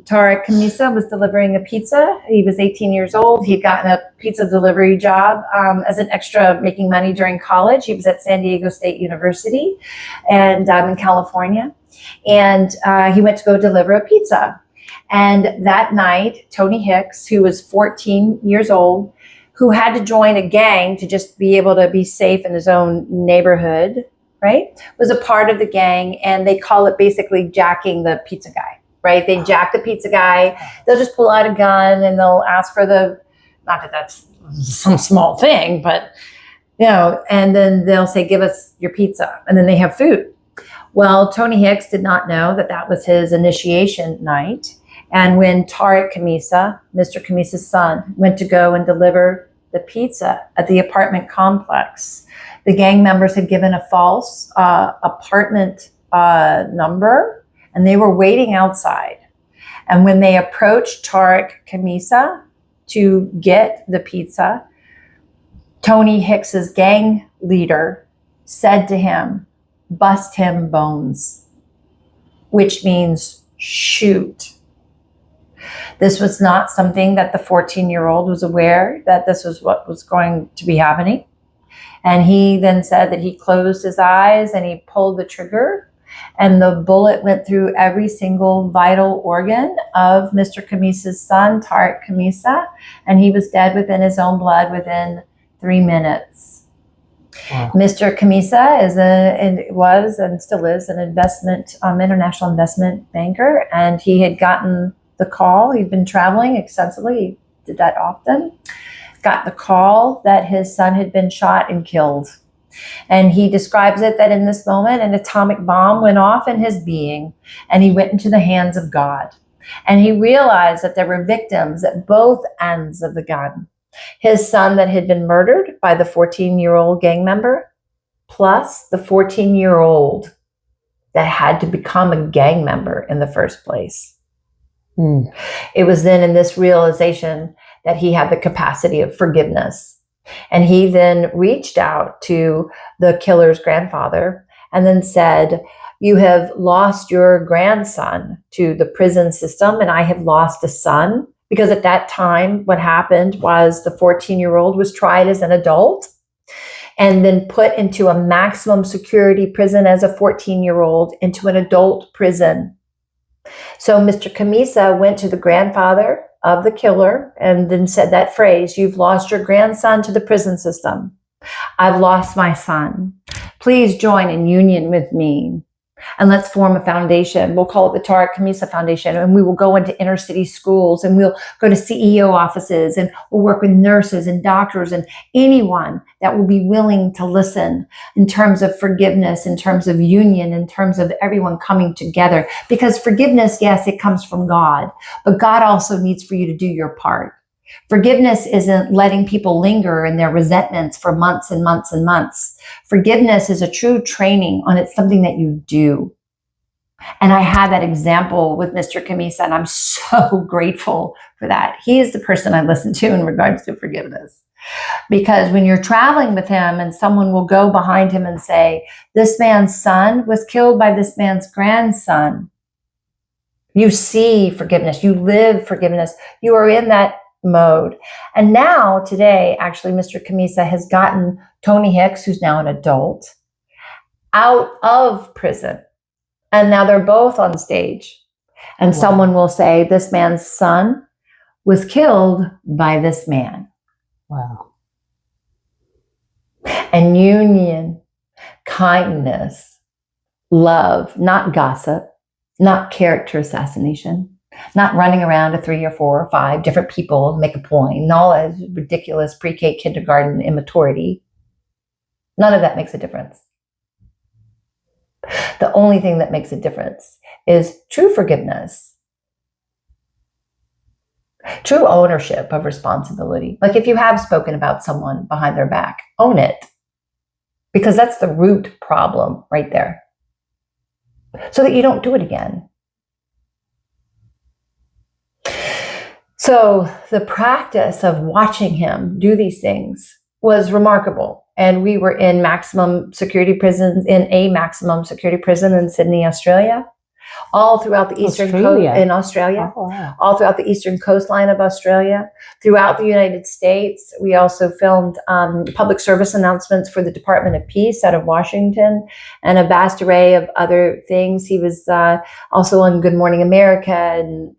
Tariq Khamisa, was delivering a pizza. He was 18 years old. He'd gotten a pizza delivery job as an extra, making money during college. He was at San Diego State University and in California. And he went to go deliver a pizza. And that night, Tony Hicks, who was 14 years old, who had to join a gang to just be able to be safe in his own neighborhood, right, was a part of the gang, and they call it basically jacking the pizza guy, right? They jack the pizza guy. They'll just pull out a gun and they'll ask for not that that's some small thing, but, and then they'll say, give us your pizza. And then they have food. Well, Tony Hicks did not know that that was his initiation night. And when Tariq Khamisa, Mr. Khamisa's son, went to go and deliver the pizza at the apartment complex, the gang members had given a false apartment number, and they were waiting outside. And when they approached Tariq Khamisa to get the pizza, Tony Hicks's gang leader said to him, "Bust him bones," which means shoot. This was not something that the 14-year-old was aware that this was what was going to be happening. And he then said that he closed his eyes and he pulled the trigger, and the bullet went through every single vital organ of Mr. Khamisa's son, Tariq Khamisa, and he was dead within his own blood within 3 minutes. Wow. Mr. Khamisa was and still is an international investment banker, and he had gotten the call. He'd been traveling extensively. He did that often. Got the call that his son had been shot and killed. And he describes it that in this moment, an atomic bomb went off in his being, and he went into the hands of God. And he realized that there were victims at both ends of the gun. His son that had been murdered by the 14-year-old gang member, plus the 14-year-old that had to become a gang member in the first place. It was then in this realization that he had the capacity of forgiveness. And he then reached out to the killer's grandfather and then said, "You have lost your grandson to the prison system, and I have lost a son." Because at that time, what happened was the 14-year-old was tried as an adult and then put into a maximum security prison as a 14-year-old into an adult prison. So Mr. Khamisa went to the grandfather of the killer and then said that phrase, "You've lost your grandson to the prison system. I've lost my son. Please join in union with me. And let's form a foundation. We'll call it the Tariq Khamisa Foundation, and we will go into inner city schools, and we'll go to CEO offices, and we'll work with nurses and doctors and anyone that will be willing to listen in terms of forgiveness, in terms of union, in terms of everyone coming together. Because forgiveness, yes, it comes from God, but God also needs for you to do your part. Forgiveness isn't letting people linger in their resentments for months and months and months. Forgiveness is a true training on it's something that you do. And I had that example with Mr. Khamisa, and I'm so grateful for that. He is the person I listen to in regards to forgiveness. Because when you're traveling with him and someone will go behind him and say, "This man's son was killed by this man's grandson," you see forgiveness, you live forgiveness, you are in that mode. And now today, actually, Mr. Khamisa has gotten Tony Hicks, who's now an adult, out of prison. And now they're both on stage. And Wow. someone will say, this man's son was killed by this man. Wow. And union, kindness, love, not gossip, not character assassination, not running around to 3 or 4 or 5 different people and make a point, and all that ridiculous pre-K kindergarten immaturity. None of that makes a difference. The only thing that makes a difference is true forgiveness, true ownership of responsibility. Like if you have spoken about someone behind their back, own it, because that's the root problem right there, so that you don't do it again. So the practice of watching him do these things was remarkable. And we were in maximum security prisons, in a maximum security prison in Sydney, Australia, all throughout the eastern coast in Australia, Oh, wow. all throughout the eastern coastline of Australia, throughout the United States. We also filmed public service announcements for the Department of Peace out of Washington, and a vast array of other things. He was also on Good Morning America, and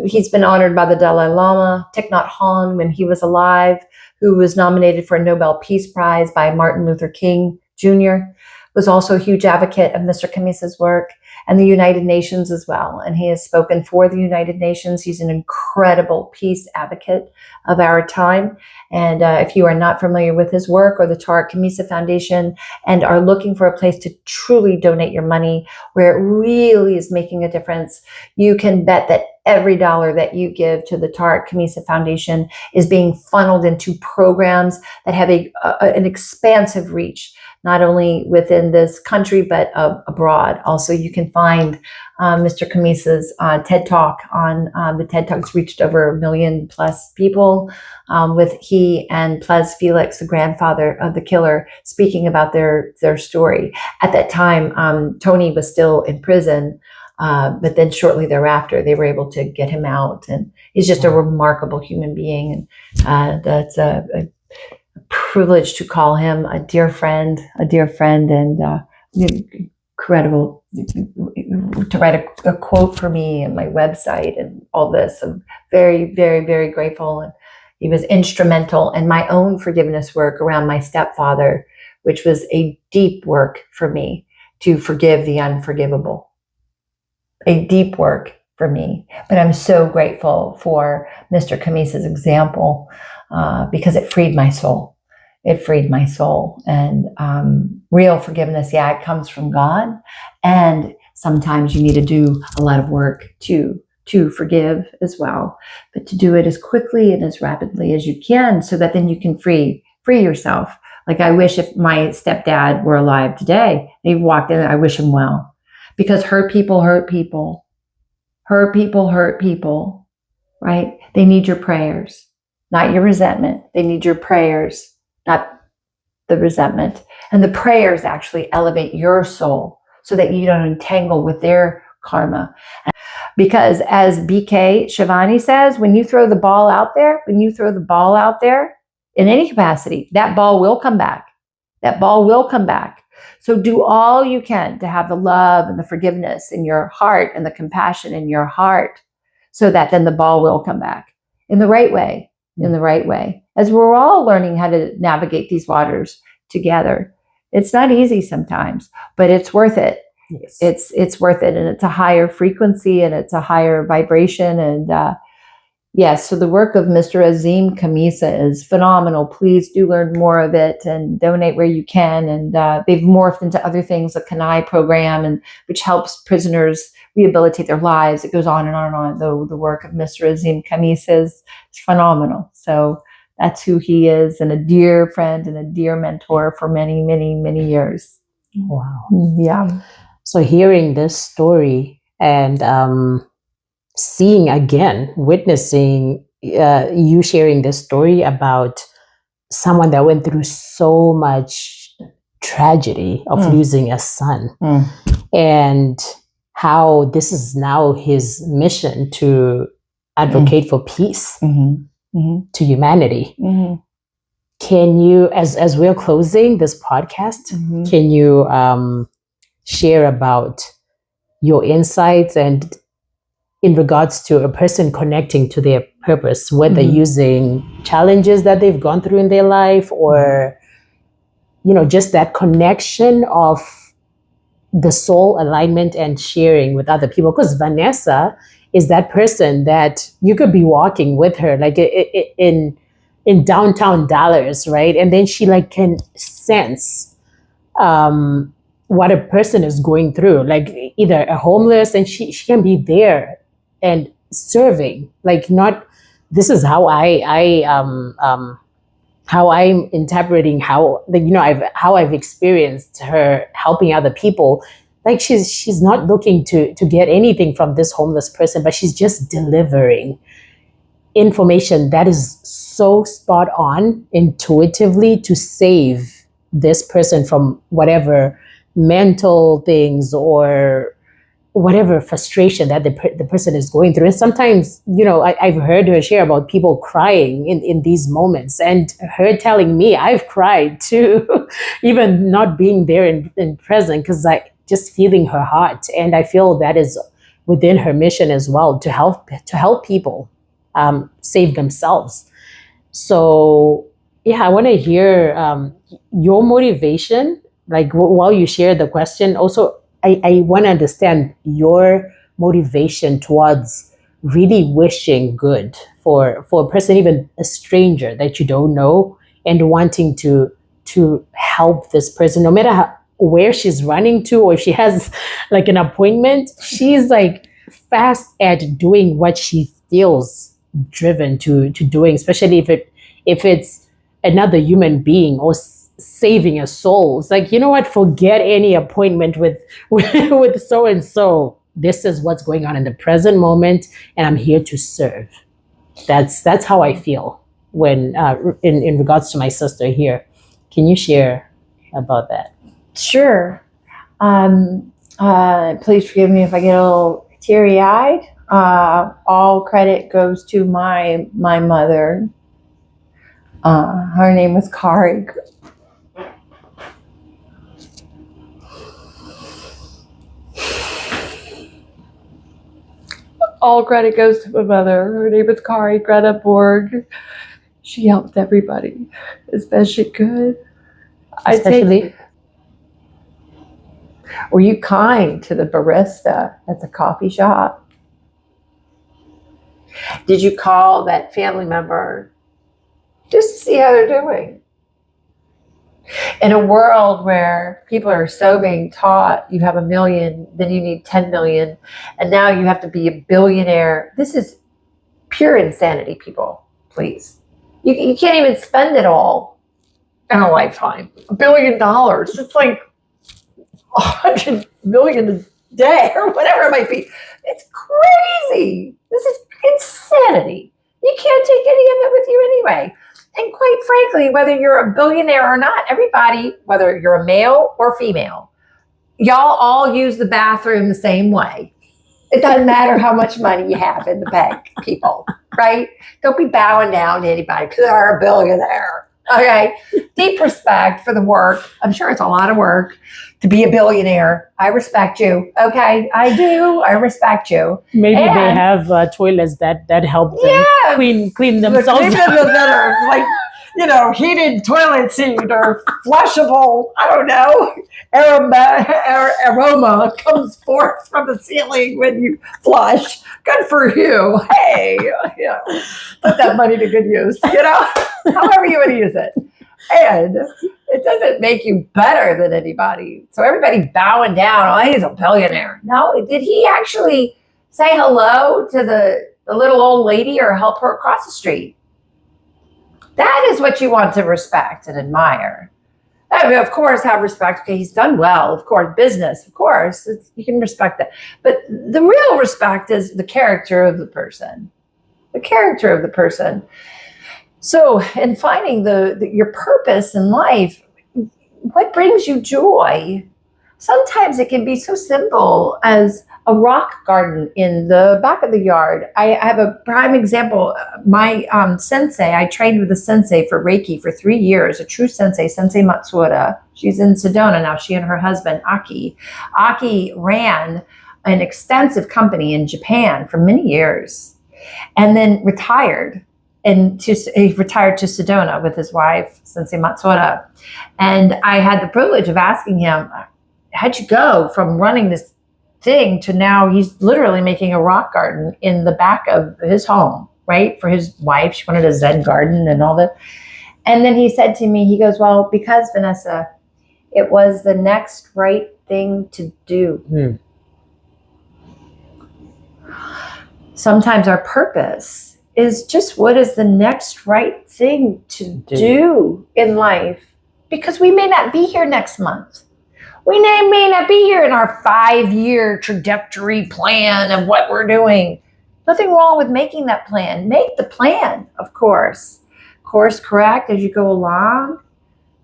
he's been honored by the Dalai Lama, Thich Nhat Hanh, when he was alive, who was nominated for a Nobel Peace Prize by Martin Luther King Jr., was also a huge advocate of Mr. Khamisa's work, and the United Nations as well. And he has spoken for the United Nations. He's an incredible peace advocate of our time. And if you are not familiar with his work or the Tariq Khamisa Foundation and are looking for a place to truly donate your money where it really is making a difference, you can bet that every dollar that you give to the Tariq Khamisa Foundation is being funneled into programs that have an expansive reach, not only within this country, but abroad. Also, you can find Mr. Khamisa's TED Talk on the TED Talk's reached over 1 million plus people, with he and Plez Felix, the grandfather of the killer, speaking about their story. At that time, Tony was still in prison, but then shortly thereafter, they were able to get him out. And he's just a remarkable human being. And that's a privilege to call him a dear friend, and incredible to write a quote for me and my website and all this. I'm very, very, very grateful. And he was instrumental in my own forgiveness work around my stepfather, which was a deep work for me to forgive the unforgivable. A deep work for me. But I'm so grateful for Mr. Khamisa's example, because it freed my soul. It freed my soul. And real forgiveness, yeah, it comes from God. And sometimes you need to do a lot of work to forgive as well, but to do it as quickly and as rapidly as you can, so that then you can free yourself. Like, I wish if my stepdad were alive today, and he walked in, I wish him well, because hurt people hurt people. Hurt people hurt people, right? They need your prayers, not your resentment. They need your prayers, not the resentment. And the prayers actually elevate your soul so that you don't entangle with their karma. Because as BK Shivani says, when you throw the ball out there, in any capacity, that ball will come back. That ball will come back. So do all you can to have the love and the forgiveness in your heart and the compassion in your heart, so that then the ball will come back in the right way, as we're all learning how to navigate these waters together. It's not easy sometimes, but it's worth it. Yes. It's worth it. And it's a higher frequency and it's a higher vibration. And yes, so the work of Mr. Azim Khamisa is phenomenal. Please do learn more of it and donate where you can. And they've morphed into other things, a Kanai program, and which helps prisoners rehabilitate their lives. It goes on and on and on. The work of Mr. Azim Khamisa is phenomenal. So that's who he is, and a dear friend and a dear mentor for many, many, many years. Wow. Yeah. So hearing this story and seeing again, witnessing you sharing this story about someone that went through so much tragedy of losing a son, and how this is now his mission to advocate for peace to humanity. can you, as we're closing this podcast, Mhm. can you share about your insights and in regards to a person connecting to their purpose, whether Mhm. using challenges that they've gone through in their life or, just that connection of the soul alignment and sharing with other people? Because Vanessa is that person that you could be walking with her, like in downtown Dallas, right? And then she like can sense what a person is going through, like either a homeless, and she can be there and serving, like not. This is how how I'm interpreting how I've experienced her helping other people. Like she's not looking to get anything from this homeless person, but she's just delivering information that is so spot on intuitively to save this person from whatever mental things or whatever frustration that the person is going through. And sometimes, I've heard her share about people crying in these moments, and her telling me I've cried too, even not being there in present, because I just feeling her heart. And I feel that is within her mission as well, to help people save themselves. So yeah, I want to hear your motivation, like while you share the question. Also, I want to understand your motivation towards really wishing good for a person, even a stranger that you don't know, and wanting to help this person, no matter where she's running to, or if she has like an appointment. She's like fast at doing what she feels driven to doing, especially if it's another human being or saving a soul. It's like, you know what, forget any appointment with so and so. This is what's going on in the present moment, and I'm here to serve. That's how I feel when in regards to my sister here. Can you share about that? Sure. Please forgive me if I get a little teary-eyed. All credit goes to my mother. Her name was Kari. All credit goes to my mother. Her name is Kari Greta Borg. She helped everybody as best she could. Especially, Were you kind to the barista at the coffee shop? Did you call that family member just to see how they're doing? In a world where people are so being taught you have 1 million, then you need 10 million, and now you have to be a billionaire. This is pure insanity, people. Please. You can't even spend it all in a lifetime. $1 billion. It's like 100 million a day or whatever it might be. It's crazy. This is insanity. You can't take any of it with you anyway. And quite frankly, whether you're a billionaire or not, everybody, whether you're a male or female, y'all all use the bathroom the same way. It doesn't matter how much money you have in the bank, people, right? Don't be bowing down to anybody because they're a billionaire. Okay? Deep respect for the work. I'm sure it's a lot of work to be a billionaire. I respect you. Okay? I do. I respect you. maybe they have toilets that help them clean themselves Better, like, heated toilet seat or flushable, I don't know, aroma comes forth from the ceiling when you flush. Good for you. Hey, put that money to good use, however you want to use it. And it doesn't make you better than anybody. So everybody bowing down, oh, he's a billionaire. No, did he actually say hello to the little old lady or help her across the street? That is what you want to respect and admire. I mean, of course, have respect. Okay, he's done well. Of course, business. Of course, you can respect that. But the real respect is the character of the person. The character of the person. So, in finding your purpose in life, what brings you joy? Sometimes it can be so simple as a rock garden in the back of the yard. I have a prime example. My sensei, I trained with a sensei for Reiki for 3 years, a true sensei, Sensei Matsuda. She's in Sedona now, she and her husband, Aki. Aki ran an extensive company in Japan for many years and then retired. He retired to Sedona with his wife, Sensei Matsuda. And I had the privilege of asking him, how'd you go from running this thing to now he's literally making a rock garden in the back of his home, right? For his wife. She wanted a Zen garden and all that. And then he said to me, he goes, well, because Vanessa, it was the next right thing to do. Sometimes our purpose is just what is the next right thing to do in life, because we may not be here next month. We may not be here in our 5-year trajectory plan of what we're doing. Nothing wrong with making that plan. Make the plan, of course. Course correct as you go along.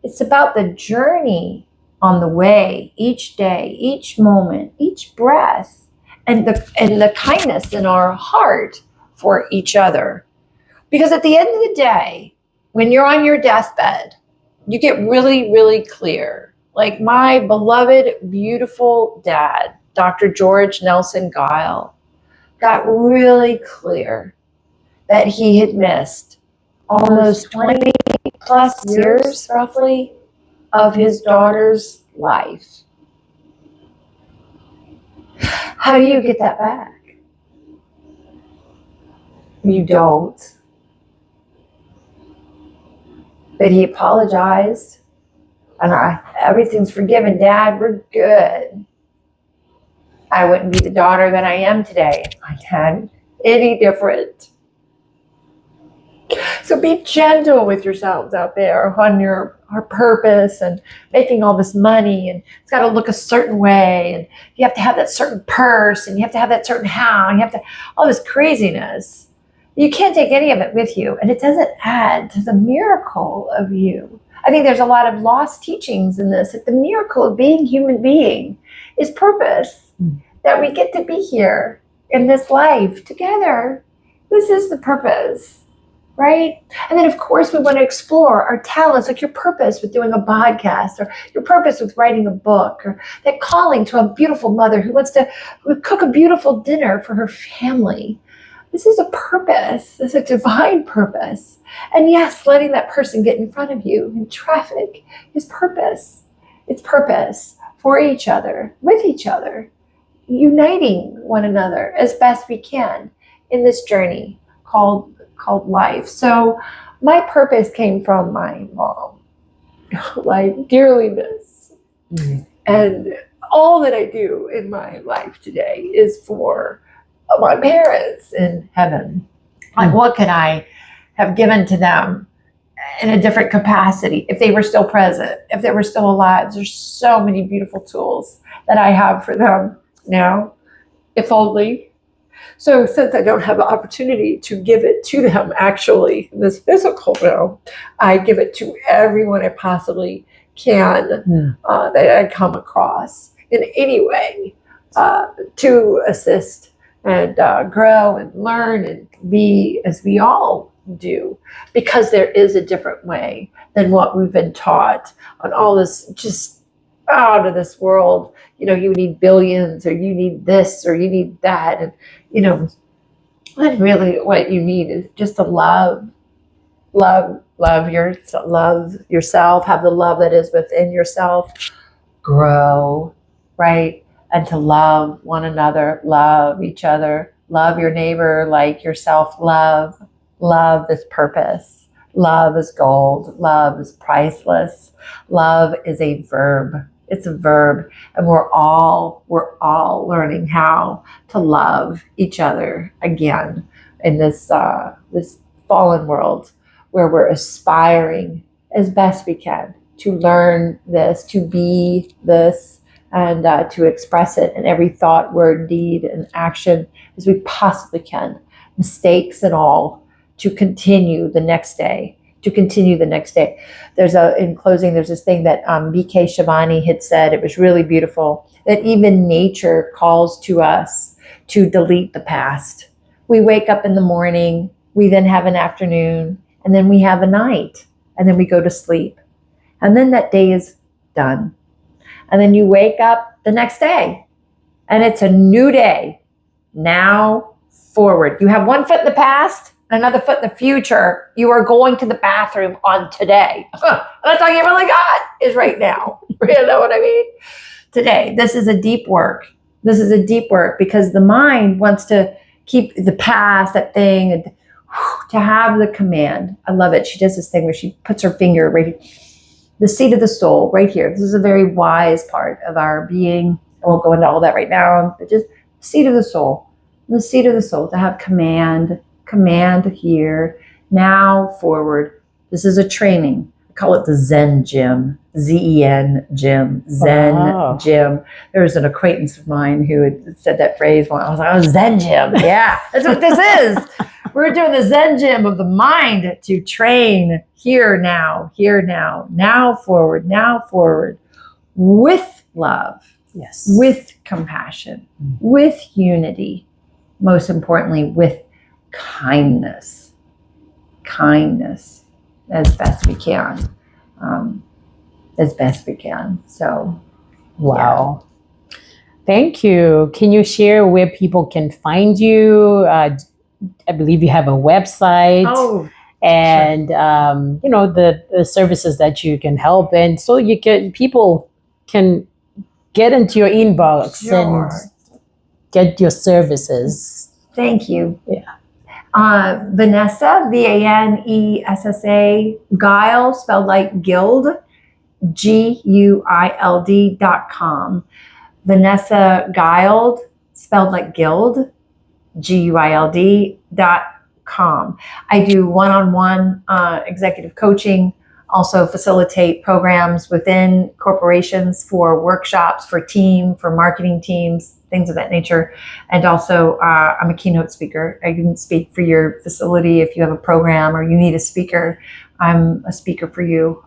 It's about the journey on the way, each day, each moment, each breath, and the kindness in our heart for each other. Because at the end of the day, when you're on your deathbed, you get really, really clear. Like my beloved, beautiful dad, Dr. George Nelson Guile, got really clear that he had missed almost 20 plus years, roughly, of his daughter's life. How do you get that back? You don't. But he apologized. And everything's forgiven, Dad. We're good. I wouldn't be the daughter that I am today if I had any different. So be gentle with yourselves out there on our purpose and making all this money, and it's got to look a certain way, and you have to have that certain purse, and you have to have that certain house, and you have to all this craziness. You can't take any of it with you, and it doesn't add to the miracle of you. I think there's a lot of lost teachings in this, that the miracle of being human being is purpose, that we get to be here in this life together. This is the purpose, right? And then of course we want to explore our talents, like your purpose with doing a podcast, or your purpose with writing a book, or that calling to a beautiful mother who wants to cook a beautiful dinner for her family. This is a purpose. It's a divine purpose. And yes, letting that person get in front of you in traffic is purpose. It's purpose for each other, with each other, uniting one another as best we can in this journey called life. So my purpose came from my mom, who I dearly miss. And all that I do in my life today is for my parents in heaven. Like, what could I have given to them in a different capacity if they were still present, if they were still alive? There's so many beautiful tools that I have for them now, if only. So since I don't have the opportunity to give it to them actually in this physical realm, I give it to everyone I possibly can that I come across in any way to assist and grow and learn and be as we all do, because there is a different way than what we've been taught on all this, just out of this world. You know, you need billions, or you need this, or you need that. And, you know, really what you need is just to love yourself, have the love that is within yourself, grow, right? And to love one another, love each other, love your neighbor like yourself. Love is purpose. Love is gold. Love is priceless. Love is a verb. It's a verb. And we're all learning how to love each other again in this fallen world, where we're aspiring as best we can to learn this, to be this, and to express it in every thought, word, deed, and action as we possibly can, mistakes and all, to continue the next day, to continue the next day. In closing, there's this thing that B.K. Shabani had said, it was really beautiful, that even nature calls to us to delete the past. We wake up in the morning, we then have an afternoon, and then we have a night, and then we go to sleep. And then that day is done. And then you wake up the next day, and it's a new day. Now forward. You have one foot in the past, another foot in the future. You are going to the bathroom on today. That's all you really got is right now. You know what I mean? Today. This is a deep work. This is a deep work because the mind wants to keep the past, that thing, and to have the command. I love it. She does this thing where she puts her finger right here, the seat of the soul right here. This is a very wise part of our being. I won't go into all that right now, but just seat of the soul. The seat of the soul, to have command here, now forward. This is a training. I call it the Zen gym, Zen gym, Zen gym. There was an acquaintance of mine who had said that phrase once. I was like, oh, Zen gym. Yeah, that's what this is. We're doing the Zen gym of the mind to train here now, now forward, with love, Yes. with compassion, with unity, most importantly, with kindness as best we can. So, Wow. Yeah. Thank you. Can you share where people can find you? I believe you have a website. Oh, and sure. The services that you can help, and so people can get into your inbox Sure. and get your services. Thank you. Yeah. Vanessa, Vanessa, Guild, spelled like Guild, GUILD.com. Vanessa Guild, spelled like Guild, GUILD.com. I do one-on-one executive coaching, also facilitate programs within corporations for workshops, for marketing teams, things of that nature. And also I'm a keynote speaker. I can speak for your facility if you have a program or you need a speaker. I'm a speaker for you.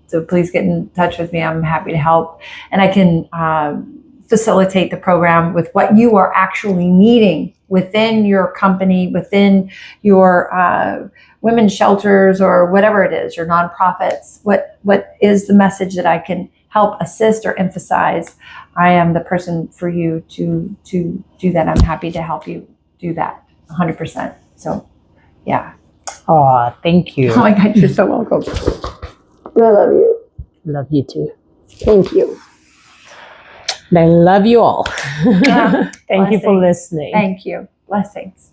So please get in touch with me. I'm happy to help. And I can facilitate the program with what you are actually needing within your company, within your women's shelters or whatever it is, your nonprofits. What is the message that I can help assist or emphasize? I am the person for you to do that. I'm happy to help you do that 100%. So, yeah. Oh, thank you. Oh my God, you're so welcome. I love you. Love you too. Thank you. And I love you all. Yeah. Thank you for listening. Thank you. Blessings.